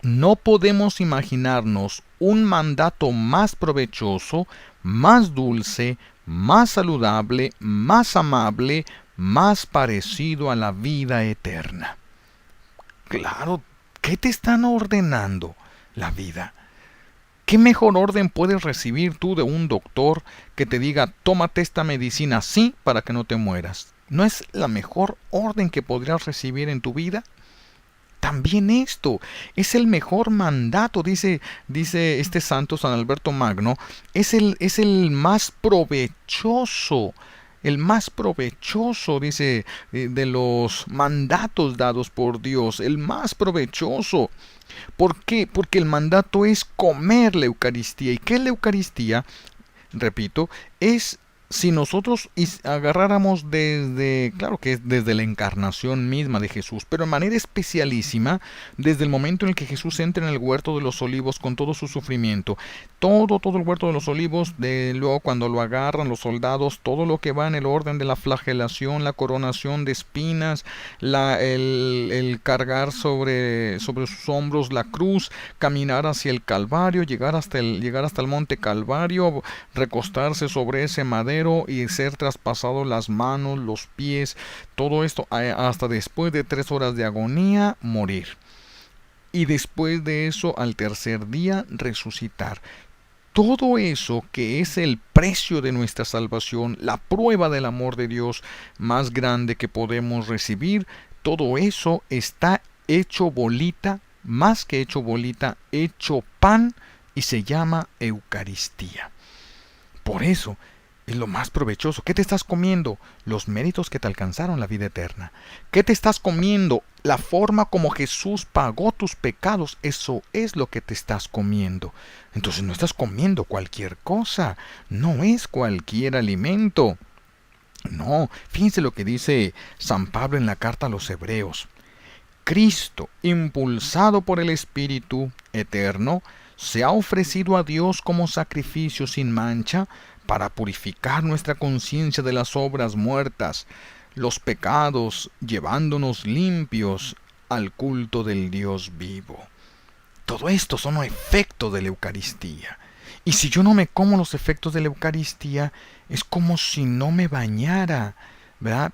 no podemos imaginarnos un mandato más provechoso, más dulce, más saludable, más amable, más parecido a la vida eterna. Claro, ¿qué te están ordenando? La vida. ¿Qué mejor orden puedes recibir tú de un doctor que te diga, tómate esta medicina así para que no te mueras? ¿No es la mejor orden que podrías recibir en tu vida? También esto es el mejor mandato, dice este santo San Alberto Magno, es el más provechoso. El más provechoso, dice, de los mandatos dados por Dios, el más provechoso. ¿Por qué? Porque el mandato es comer la Eucaristía. ¿Y qué es la Eucaristía? Repito, es si nosotros agarráramos claro que es desde la encarnación misma de Jesús, pero de manera especialísima, desde el momento en el que Jesús entra en el huerto de los olivos con todo su sufrimiento, todo el huerto de los olivos, luego cuando lo agarran los soldados, todo lo que va en el orden de la flagelación, la coronación de espinas, el cargar sobre sus hombros la cruz, caminar hacia el Calvario, llegar hasta el monte Calvario, recostarse sobre ese madero y ser traspasado las manos, los pies, todo esto hasta después de 3 horas de agonía, morir. Y después de eso, al tercer día, resucitar. Todo eso que es el precio de nuestra salvación, la prueba del amor de Dios más grande que podemos recibir, todo eso está hecho bolita, más que hecho bolita, hecho pan, y se llama Eucaristía. Por eso es lo más provechoso. ¿Qué te estás comiendo? Los méritos que te alcanzaron la vida eterna. ¿Qué te estás comiendo? La forma como Jesús pagó tus pecados. Eso es lo que te estás comiendo. Entonces no estás comiendo cualquier cosa. No es cualquier alimento. No, fíjense lo que dice San Pablo en la carta a los Hebreos. Cristo, impulsado por el Espíritu Eterno, se ha ofrecido a Dios como sacrificio sin mancha para purificar nuestra conciencia de las obras muertas, los pecados, llevándonos limpios al culto del Dios vivo. Todo esto son efectos de la Eucaristía. Y si yo no me como los efectos de la Eucaristía, es como si no me bañara, ¿verdad?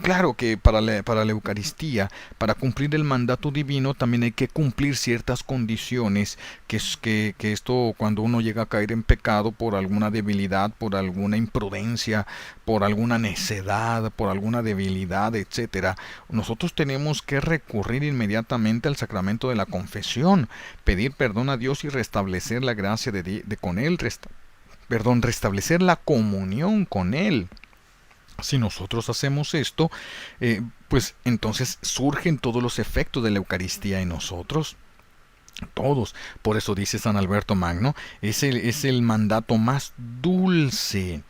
Claro que para la Eucaristía, para cumplir el mandato divino, también hay que cumplir ciertas condiciones, que esto cuando uno llega a caer en pecado por alguna debilidad, por alguna imprudencia, por alguna necedad, por alguna debilidad, etcétera, nosotros tenemos que recurrir inmediatamente al sacramento de la confesión, pedir perdón a Dios y restablecer la gracia con Él, restablecer la comunión con Él. Si nosotros hacemos esto, pues entonces surgen todos los efectos de la Eucaristía en nosotros. Todos. Por eso dice San Alberto Magno, es el mandato más dulce.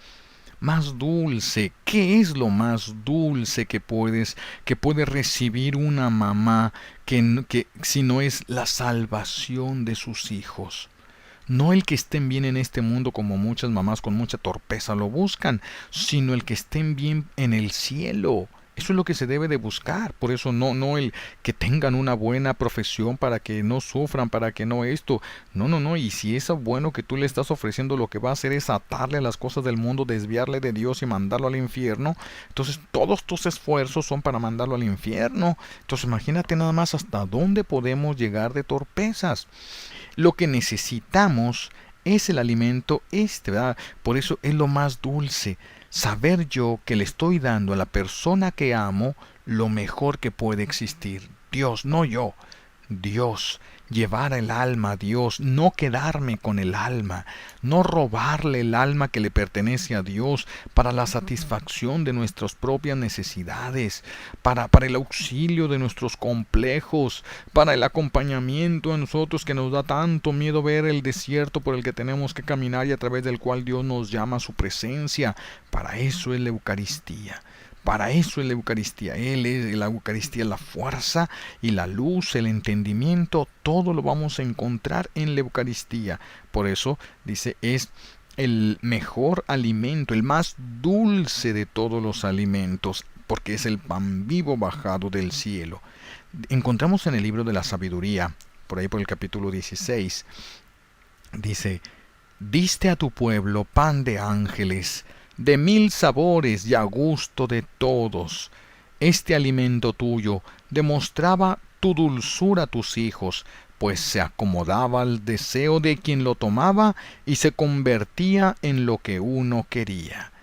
Más dulce. ¿Qué es lo más dulce que puede recibir una mamá que si no es la salvación de sus hijos? No el que estén bien en este mundo como muchas mamás con mucha torpeza lo buscan, sino el que estén bien en el cielo. Eso es lo que se debe de buscar. Por eso no el que tengan una buena profesión para que no sufran, para que no esto. No. Y si es bueno que tú le estás ofreciendo, lo que va a hacer es atarle a las cosas del mundo, desviarle de Dios y mandarlo al infierno. Entonces todos tus esfuerzos son para mandarlo al infierno. Entonces imagínate nada más hasta dónde podemos llegar de torpezas. Lo que necesitamos es el alimento ¿verdad? Por eso es lo más dulce. Saber yo que le estoy dando a la persona que amo lo mejor que puede existir. Dios, no yo. Dios, llevar el alma a Dios, no quedarme con el alma, no robarle el alma que le pertenece a Dios para la satisfacción de nuestras propias necesidades, para el auxilio de nuestros complejos, para el acompañamiento a nosotros que nos da tanto miedo ver el desierto por el que tenemos que caminar y a través del cual Dios nos llama a su presencia. Para eso es la Eucaristía. Para eso es la Eucaristía. La Eucaristía es la fuerza y la luz, el entendimiento, todo lo vamos a encontrar en la Eucaristía. Por eso dice, es el mejor alimento, el más dulce de todos los alimentos, porque es el pan vivo bajado del cielo. Encontramos en el libro de la sabiduría, por ahí por el capítulo 16, dice, diste a tu pueblo pan de ángeles, de 1000 sabores y a gusto de todos. Este alimento tuyo demostraba tu dulzura a tus hijos, pues se acomodaba al deseo de quien lo tomaba y se convertía en lo que uno quería.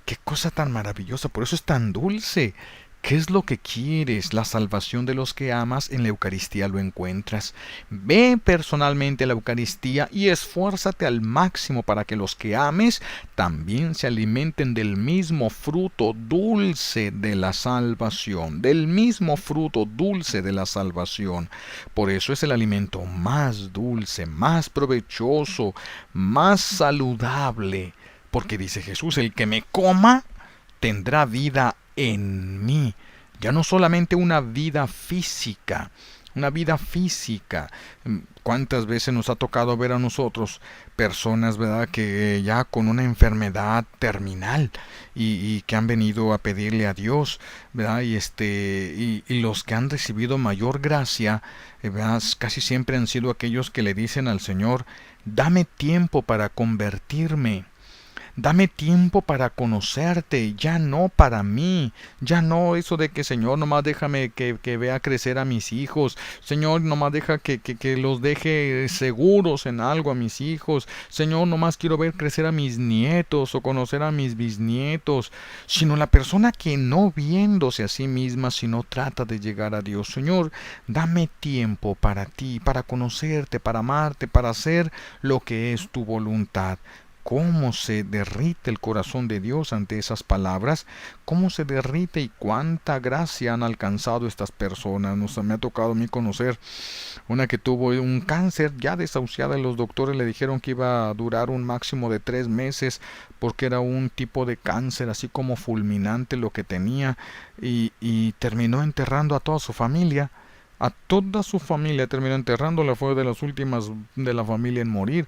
Qué cosa tan maravillosa, por eso es tan dulce. ¿Qué es lo que quieres? La salvación de los que amas, en la Eucaristía lo encuentras. Ve personalmente a la Eucaristía y esfuérzate al máximo para que los que ames también se alimenten del mismo fruto dulce de la salvación, del mismo fruto dulce de la salvación. Por eso es el alimento más dulce, más provechoso, más saludable. Porque dice Jesús, el que me coma tendrá vida en mí. Ya no solamente una vida física, una vida física. ¿Cuántas veces nos ha tocado ver a nosotros personas, verdad, que ya con una enfermedad terminal y que han venido a pedirle a Dios, verdad, y los que han recibido mayor gracia, verdad, casi siempre han sido aquellos que le dicen al Señor, dame tiempo para convertirme. Dame tiempo para conocerte, ya no para mí, ya no eso de que Señor nomás déjame que vea crecer a mis hijos, Señor nomás deja que los deje seguros en algo a mis hijos, Señor nomás quiero ver crecer a mis nietos o conocer a mis bisnietos, sino la persona que no viéndose a sí misma, sino trata de llegar a Dios. Señor, dame tiempo para ti, para conocerte, para amarte, para hacer lo que es tu voluntad. Cómo se derrite el corazón de Dios ante esas palabras, cómo se derrite y cuánta gracia han alcanzado estas personas. Me ha tocado a mí conocer una que tuvo un cáncer ya desahuciada, y los doctores le dijeron que iba a durar un máximo de 3 meses porque era un tipo de cáncer así como fulminante lo que tenía, y terminó enterrando a toda su familia. A toda su familia terminó enterrándola, fue de las últimas de la familia en morir.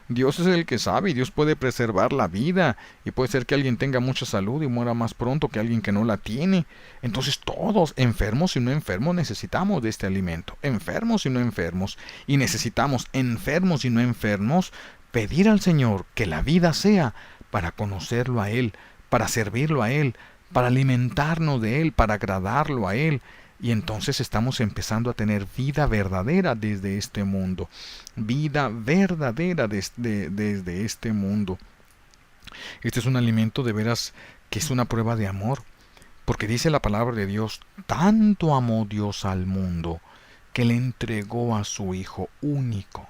Dios es el que sabe, y Dios puede preservar la vida, y puede ser que alguien tenga mucha salud y muera más pronto que alguien que no la tiene. Entonces todos, enfermos y no enfermos, necesitamos de este alimento, enfermos y no enfermos, y necesitamos, enfermos y no enfermos, pedir al Señor que la vida sea para conocerlo a Él, para servirlo a Él, para alimentarnos de Él, para agradarlo a Él. Y entonces estamos empezando a tener vida verdadera desde este mundo. Vida verdadera desde este mundo. Este es un alimento de veras que es una prueba de amor. Porque dice la palabra de Dios, tanto amó Dios al mundo que le entregó a su Hijo único.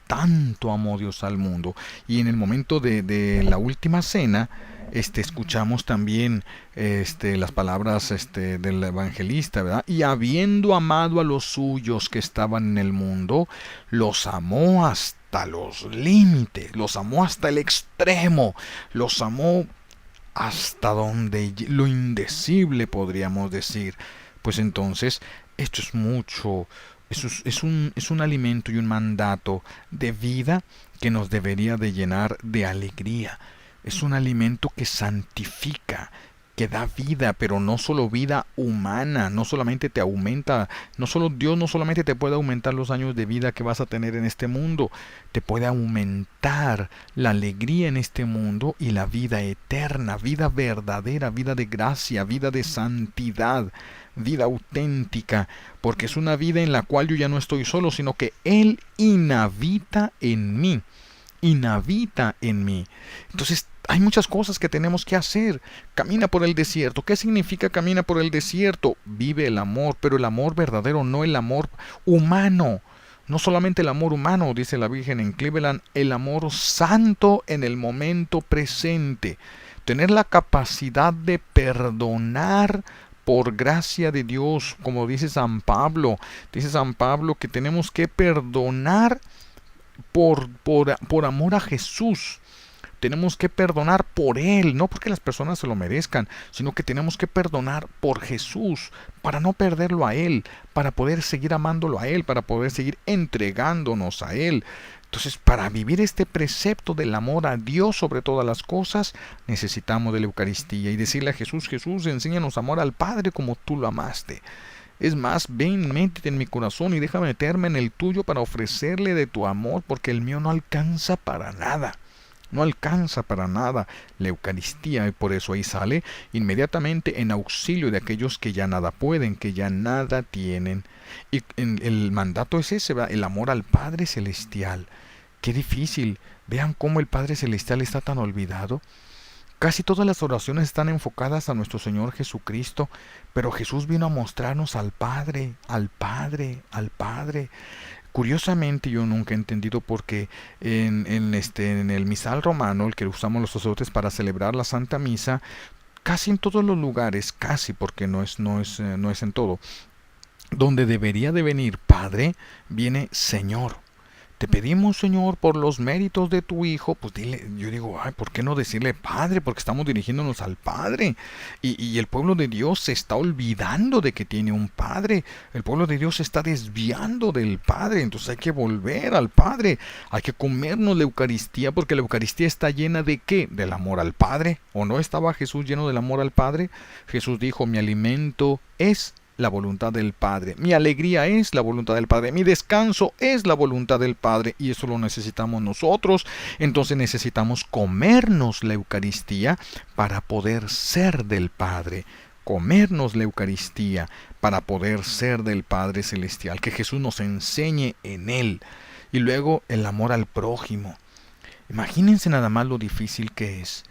Tanto amó Dios al mundo. Y en el momento de la última cena, escuchamos también las palabras del evangelista, ¿verdad? Y habiendo amado a los suyos que estaban en el mundo, los amó hasta los límites, los amó hasta el extremo, los amó hasta donde lo indecible, podríamos decir. Pues entonces, esto es mucho. Es un alimento y un mandato de vida que nos debería de llenar de alegría. Es un alimento que santifica, que da vida, pero no solo vida humana, no solamente te aumenta, Dios no solamente te puede aumentar los años de vida que vas a tener en este mundo, te puede aumentar la alegría en este mundo y la vida eterna, vida verdadera, vida de gracia, vida de santidad, vida auténtica, porque es una vida en la cual yo ya no estoy solo, sino que Él inhabita en mí. inhabita en mí. Entonces, hay muchas cosas que tenemos que hacer. Camina por el desierto. ¿Qué significa camina por el desierto? Vive el amor, pero el amor verdadero, no el amor humano. No solamente el amor humano, dice la Virgen en Cleveland, el amor santo en el momento presente. Tener la capacidad de perdonar por gracia de Dios, como dice San Pablo. Dice San Pablo que tenemos que perdonar por amor a Jesús. Tenemos que perdonar por Él, no porque las personas se lo merezcan, sino que tenemos que perdonar por Jesús, para no perderlo a Él, para poder seguir amándolo a Él, para poder seguir entregándonos a Él. Entonces, para vivir este precepto del amor a Dios sobre todas las cosas, necesitamos de la Eucaristía y decirle a Jesús: Jesús, enséñanos amor al Padre como tú lo amaste. Es más, ven, métete en mi corazón y déjame meterme en el tuyo para ofrecerle de tu amor, porque el mío no alcanza para nada. No alcanza para nada la Eucaristía, y por eso ahí sale inmediatamente en auxilio de aquellos que ya nada pueden, que ya nada tienen. Y el mandato es ese, ¿verdad? El amor al Padre Celestial. Qué difícil. Vean cómo el Padre Celestial está tan olvidado. Casi todas las oraciones están enfocadas a nuestro Señor Jesucristo, pero Jesús vino a mostrarnos al Padre, al Padre, al Padre. Curiosamente, yo nunca he entendido por qué en el misal romano, el que usamos los sacerdotes para celebrar la Santa Misa, casi en todos los lugares, casi, porque no es en todo, donde debería de venir Padre, viene Señor. Te pedimos, Señor, por los méritos de tu Hijo. Pues dile, yo digo, ay, ¿por qué no decirle Padre? Porque estamos dirigiéndonos al Padre. Y el pueblo de Dios se está olvidando de que tiene un Padre. El pueblo de Dios se está desviando del Padre. Entonces hay que volver al Padre. Hay que comernos la Eucaristía, porque la Eucaristía está llena ¿de qué? Del amor al Padre. ¿O no estaba Jesús lleno del amor al Padre? Jesús dijo: mi alimento es la voluntad del Padre. Mi alegría es la voluntad del Padre. Mi descanso es la voluntad del Padre. Y eso lo necesitamos nosotros. Entonces necesitamos comernos la Eucaristía para poder ser del Padre. Comernos la Eucaristía para poder ser del Padre Celestial. Que Jesús nos enseñe en Él. Y luego el amor al prójimo. Imagínense nada más lo difícil que es.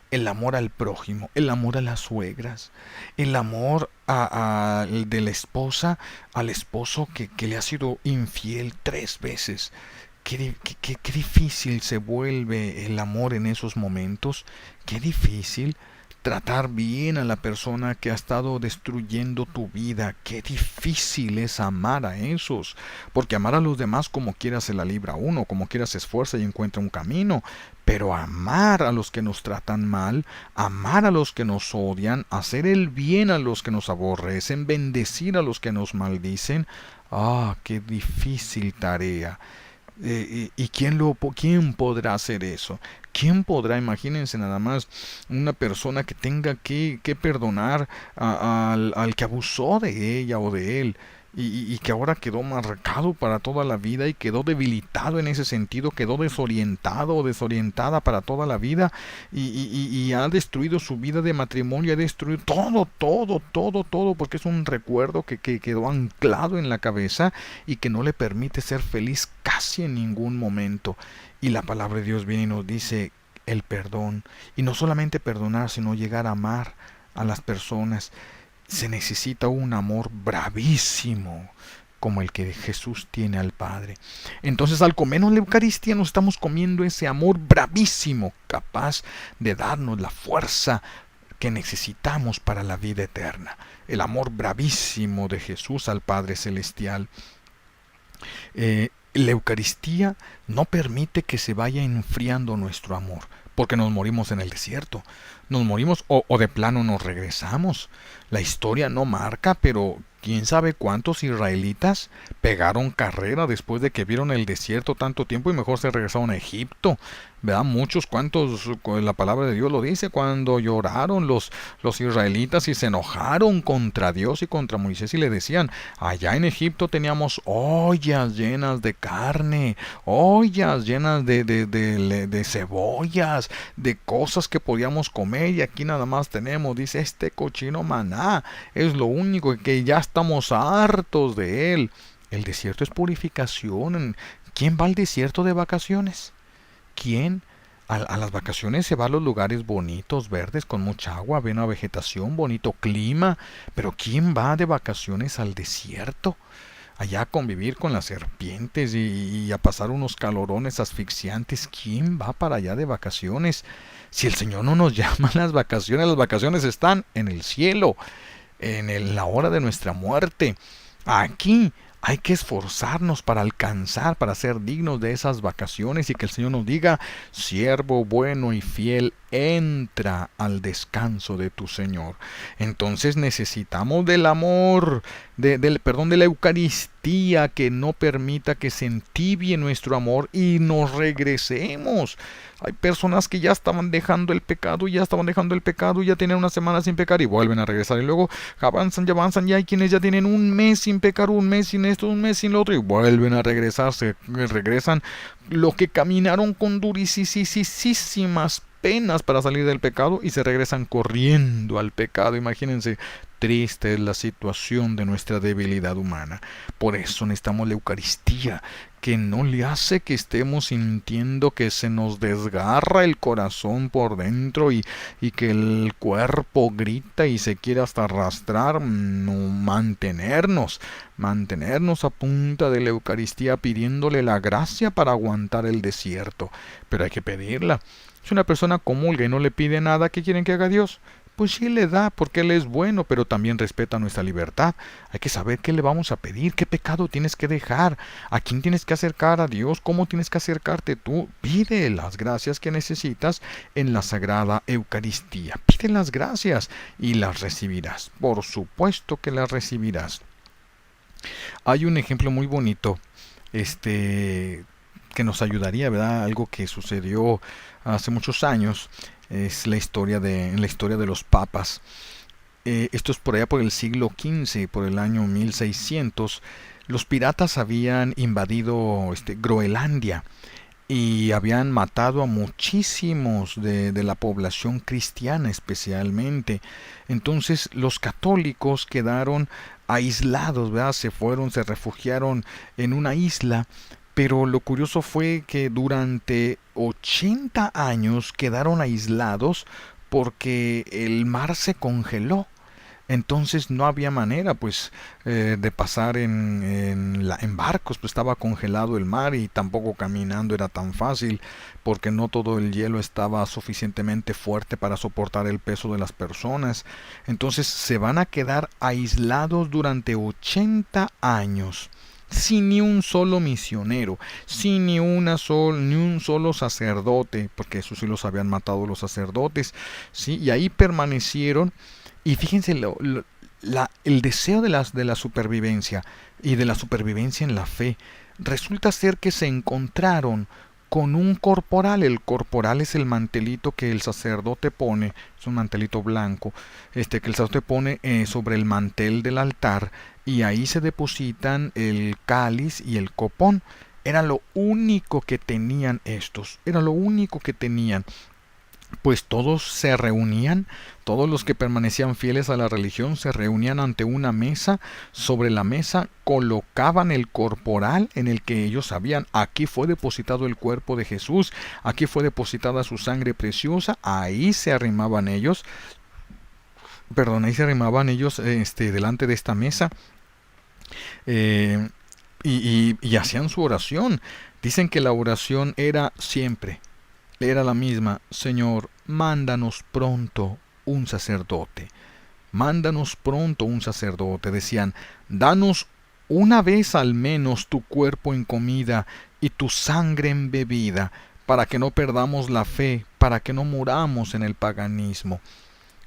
El amor al prójimo, el amor a las suegras, el amor de la esposa al esposo que le ha sido infiel 3 veces. Qué difícil se vuelve el amor en esos momentos. Qué difícil tratar bien a la persona que ha estado destruyendo tu vida. Qué difícil es amar a esos, porque amar a los demás como quiera se la libra uno, como quiera se esfuerza y encuentra un camino, pero amar a los que nos tratan mal, amar a los que nos odian, hacer el bien a los que nos aborrecen, bendecir a los que nos maldicen, qué difícil tarea. ¿Y quién podrá hacer eso? ¿Quién podrá? Imagínense nada más una persona que tenga que perdonar al que abusó de ella o de él, y que ahora quedó marcado para toda la vida y quedó debilitado en ese sentido, quedó desorientado o desorientada para toda la vida, y ha destruido su vida de matrimonio, ha destruido todo, porque es un recuerdo que quedó anclado en la cabeza y que no le permite ser feliz casi en ningún momento. Y la palabra de Dios viene y nos dice el perdón, y no solamente perdonar, sino llegar a amar a las personas. Se necesita un amor bravísimo como el que Jesús tiene al Padre. Entonces, al comernos la Eucaristía, nos estamos comiendo ese amor bravísimo, capaz de darnos la fuerza que necesitamos para la vida eterna. El amor bravísimo de Jesús al Padre Celestial. La Eucaristía no permite que se vaya enfriando nuestro amor, porque nos morimos en el desierto. Nos morimos o de plano nos regresamos. La historia no marca, pero quién sabe cuántos israelitas pegaron carrera después de que vieron el desierto tanto tiempo y mejor se regresaron a Egipto. ¿Verdad? Muchos, cuantos, la palabra de Dios lo dice, cuando lloraron los israelitas y se enojaron contra Dios y contra Moisés y le decían: allá en Egipto teníamos ollas llenas de carne, ollas llenas de cebollas, de cosas que podíamos comer, y aquí nada más tenemos, dice, este cochino maná. Es lo único que ya estamos hartos de él. El desierto es purificación. ¿Quién va al desierto de vacaciones? ¿Quién? A las vacaciones se va a los lugares bonitos, verdes, con mucha agua, buena vegetación, bonito clima. Pero ¿quién va de vacaciones al desierto? Allá a convivir con las serpientes y a pasar unos calorones asfixiantes. ¿Quién va para allá de vacaciones? Si el Señor no nos llama a las vacaciones están en el cielo, la hora de nuestra muerte. Aquí hay que esforzarnos para alcanzar, para ser dignos de esas vacaciones y que el Señor nos diga, siervo bueno y fiel, entra al descanso de tu Señor. Entonces necesitamos del amor, de la Eucaristía, que no permita que se entibie nuestro amor y nos regresemos. Hay personas que ya estaban dejando el pecado, ya tienen una semana sin pecar y vuelven a regresar. Y luego avanzan, ya hay quienes ya tienen un mes sin pecar, un mes sin esto, un mes sin lo otro, y vuelven a regresar, regresan lo que caminaron con durisísimas penas para salir del pecado y se regresan corriendo al pecado. Imagínense, triste es la situación de nuestra debilidad humana. Por eso necesitamos la Eucaristía, que no le hace que estemos sintiendo que se nos desgarra el corazón por dentro y que el cuerpo grita y se quiere hasta arrastrar. No, mantenernos a punta de la Eucaristía pidiéndole la gracia para aguantar el desierto. Pero hay que pedirla. Si una persona comulga y no le pide nada, ¿qué quieren que haga Dios? Pues sí le da, porque Él es bueno, pero también respeta nuestra libertad. Hay que saber qué le vamos a pedir, qué pecado tienes que dejar, a quién tienes que acercar a Dios, cómo tienes que acercarte tú. Pide las gracias que necesitas en la Sagrada Eucaristía. Pide las gracias y las recibirás. Por supuesto que las recibirás. Hay un ejemplo muy bonito, que nos ayudaría, ¿verdad? Algo que sucedió hace muchos años, es en la historia de los papas. Esto es por allá por el siglo XV, por el año 1600. Los piratas habían invadido Groenlandia y habían matado a muchísimos de la población cristiana especialmente. Entonces los católicos quedaron aislados, ¿verdad? Se refugiaron en una isla, pero lo curioso fue que durante 80 años quedaron aislados porque el mar se congeló. Entonces no había manera de pasar en barcos, pues estaba congelado el mar y tampoco caminando era tan fácil porque no todo el hielo estaba suficientemente fuerte para soportar el peso de las personas. Entonces se van a quedar aislados durante 80 años. Sin ni un solo misionero, sin ni un solo sacerdote, porque eso sí los habían matado los sacerdotes, ¿sí? Y ahí permanecieron. Y fíjense el deseo de la supervivencia y de la supervivencia en la fe. Resulta ser que se encontraron con un corporal. El corporal es el mantelito que el sacerdote pone, es un mantelito blanco, que el sacerdote pone sobre el mantel del altar, y ahí se depositan el cáliz y el copón. Era lo único que tenían estos, era lo único que tenían. Pues todos se reunían, todos los que permanecían fieles a la religión se reunían ante una mesa. Sobre la mesa colocaban el corporal en el que ellos sabían, aquí fue depositado el cuerpo de Jesús, aquí fue depositada su sangre preciosa. Ahí se arrimaban ellos, delante de esta mesa, y hacían su oración. Dicen que la oración era siempre, era la misma: Señor, mándanos pronto un sacerdote. Mándanos pronto un sacerdote. Decían, danos una vez al menos tu cuerpo en comida y tu sangre en bebida, para que no perdamos la fe, para que no muramos en el paganismo.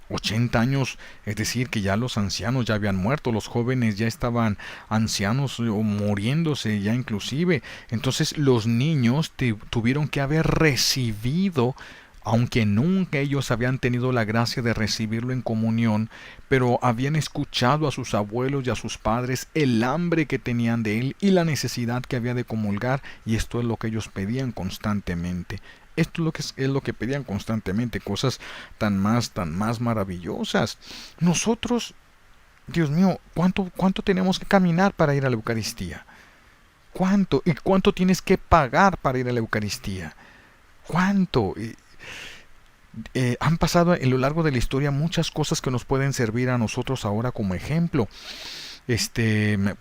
80 años, es decir, que ya los ancianos ya habían muerto, los jóvenes ya estaban ancianos o muriéndose ya inclusive. Entonces los niños tuvieron que haber recibido, aunque nunca ellos habían tenido la gracia de recibirlo en comunión, pero habían escuchado a sus abuelos y a sus padres el hambre que tenían de él y la necesidad que había de comulgar, y esto es lo que ellos pedían constantemente. Esto es lo que pedían constantemente, cosas tan más maravillosas. Nosotros, Dios mío, ¿cuánto tenemos que caminar para ir a la Eucaristía? ¿Cuánto? ¿Y cuánto tienes que pagar para ir a la Eucaristía? ¿Cuánto? Han pasado a lo largo de la historia muchas cosas que nos pueden servir a nosotros ahora como ejemplo. Tengo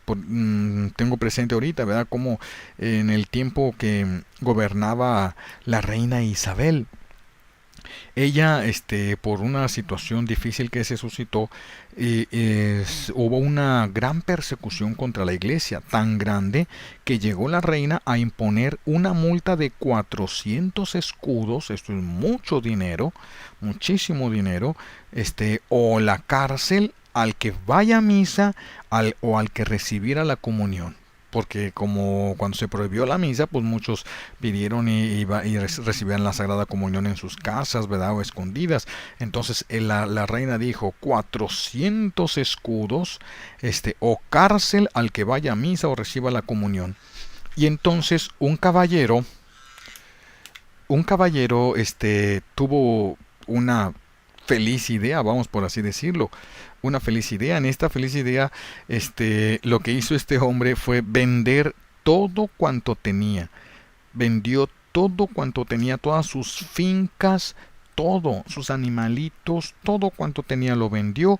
presente ahorita, ¿verdad? Como en el tiempo que gobernaba la reina Isabel, ella, por una situación difícil que se suscitó, hubo una gran persecución contra la iglesia, tan grande que llegó la reina a imponer una multa de 400 escudos, esto es mucho dinero, muchísimo dinero, o la cárcel al que vaya a misa o al que recibiera la comunión. Porque como cuando se prohibió la misa, pues muchos pidieron y recibían la Sagrada Comunión en sus casas, ¿verdad? O escondidas. Entonces la reina dijo 400 escudos, o cárcel al que vaya a misa o reciba la comunión. Y entonces un caballero, tuvo una feliz idea, vamos por así decirlo, una feliz idea. En esta feliz idea, lo que hizo este hombre fue vender todo cuanto tenía. Vendió todo cuanto tenía, todas sus fincas, todo, sus animalitos, todo cuanto tenía lo vendió.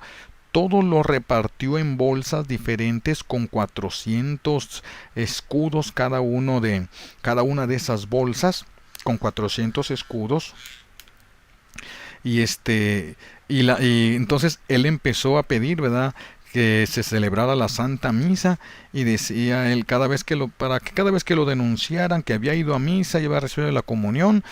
Todo lo repartió en bolsas diferentes con 400 escudos cada una de esas bolsas con 400 escudos. Y y entonces él empezó a pedir, ¿verdad?, que se celebrara la Santa Misa, y decía él, para que cada vez que lo denunciaran que había ido a misa y había recibido la comunión,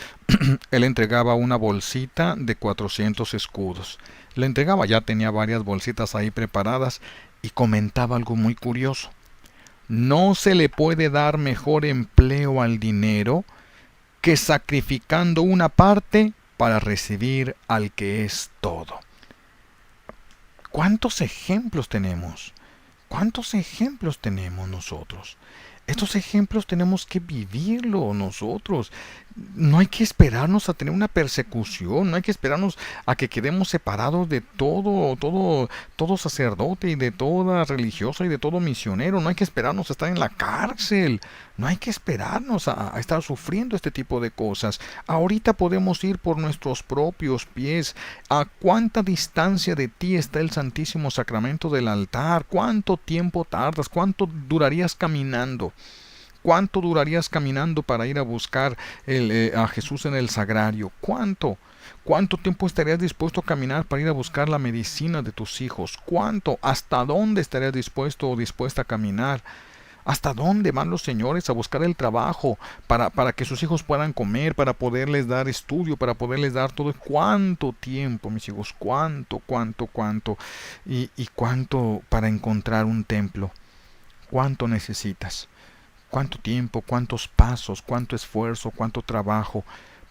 él entregaba una bolsita de 400 escudos. Le entregaba, ya tenía varias bolsitas ahí preparadas, y comentaba algo muy curioso. No se le puede dar mejor empleo al dinero que sacrificando una parte para recibir al que es todo. ¿Cuántos ejemplos tenemos? ¿Cuántos ejemplos tenemos nosotros? Estos ejemplos tenemos que vivirlo nosotros. No hay que esperarnos a tener una persecución, no hay que esperarnos a que quedemos separados de todo sacerdote y de toda religiosa y de todo misionero. No hay que esperarnos a estar en la cárcel. No hay que esperarnos a estar sufriendo este tipo de cosas. Ahorita podemos ir por nuestros propios pies. ¿A cuánta distancia de ti está el Santísimo Sacramento del altar? ¿Cuánto tiempo tardas? ¿Cuánto durarías caminando? ¿Cuánto durarías caminando para ir a buscar a Jesús en el sagrario? ¿Cuánto? ¿Cuánto tiempo estarías dispuesto a caminar para ir a buscar la medicina de tus hijos? ¿Cuánto? ¿Hasta dónde estarías dispuesto o dispuesta a caminar? ¿Hasta dónde van los señores a buscar el trabajo para que sus hijos puedan comer, para poderles dar estudio, para poderles dar todo? ¿Cuánto tiempo, mis hijos? ¿Cuánto, cuánto, cuánto? ¿Y cuánto para encontrar un templo? ¿Cuánto necesitas? ¿Cuánto tiempo, cuántos pasos, cuánto esfuerzo, cuánto trabajo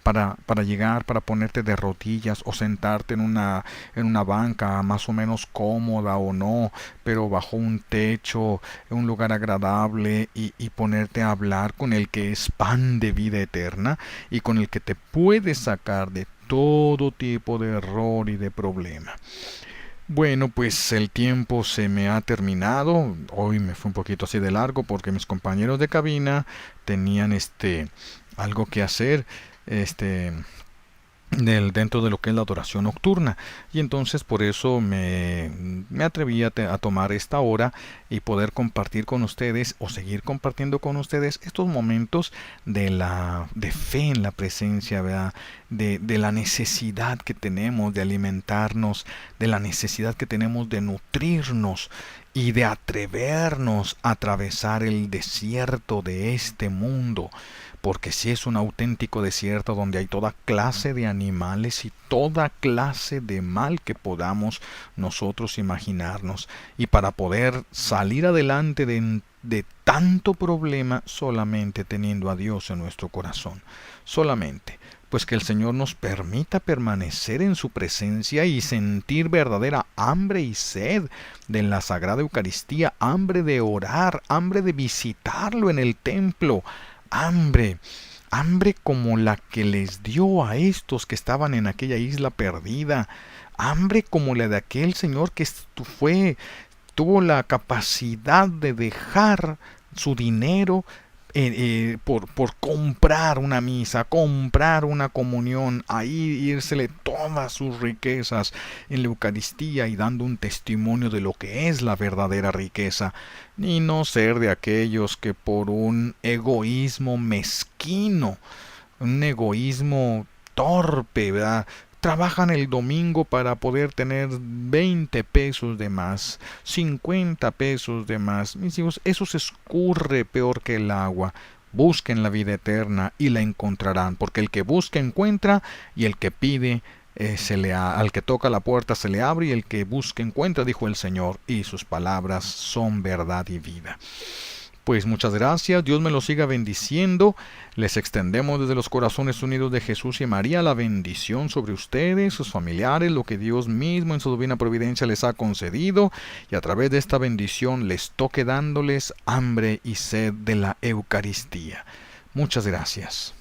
para llegar, para ponerte de rodillas o sentarte en una banca más o menos cómoda o no, pero bajo un techo, en un lugar agradable, y ponerte a hablar con el que es pan de vida eterna y con el que te puede sacar de todo tipo de error y de problema? Bueno, pues el tiempo se me ha terminado. Hoy me fue un poquito así de largo porque mis compañeros de cabina tenían algo que hacer. Este dentro de lo que es la adoración nocturna, y entonces por eso me atreví a tomar esta hora y poder compartir con ustedes o seguir compartiendo con ustedes estos momentos de fe en la presencia, ¿verdad? De la necesidad que tenemos de alimentarnos, de la necesidad que tenemos de nutrirnos y de atrevernos a atravesar el desierto de este mundo, porque si es un auténtico desierto donde hay toda clase de animales y toda clase de mal que podamos nosotros imaginarnos. Y para poder salir adelante de tanto problema, solamente teniendo a Dios en nuestro corazón. Solamente. Pues que el Señor nos permita permanecer en su presencia y sentir verdadera hambre y sed de la Sagrada Eucaristía, hambre de orar, hambre de visitarlo en el templo, hambre como la que les dio a estos que estaban en aquella isla perdida, hambre como la de aquel señor que tuvo la capacidad de dejar su dinero por comprar una misa, comprar una comunión, ahí írsele todas sus riquezas en la Eucaristía y dando un testimonio de lo que es la verdadera riqueza, y no ser de aquellos que por un egoísmo mezquino, un egoísmo torpe, ¿verdad? Trabajan el domingo para poder tener 20 pesos de más, 50 pesos de más. Mis hijos, eso se escurre peor que el agua. Busquen la vida eterna y la encontrarán, porque el que busca encuentra, y el que pide al que toca la puerta se le abre, y el que busca encuentra, dijo el Señor, y sus palabras son verdad y vida. Pues muchas gracias, Dios me los siga bendiciendo. Les extendemos desde los corazones unidos de Jesús y María la bendición sobre ustedes, sus familiares, lo que Dios mismo en su divina providencia les ha concedido, y a través de esta bendición les toque dándoles hambre y sed de la Eucaristía. Muchas gracias.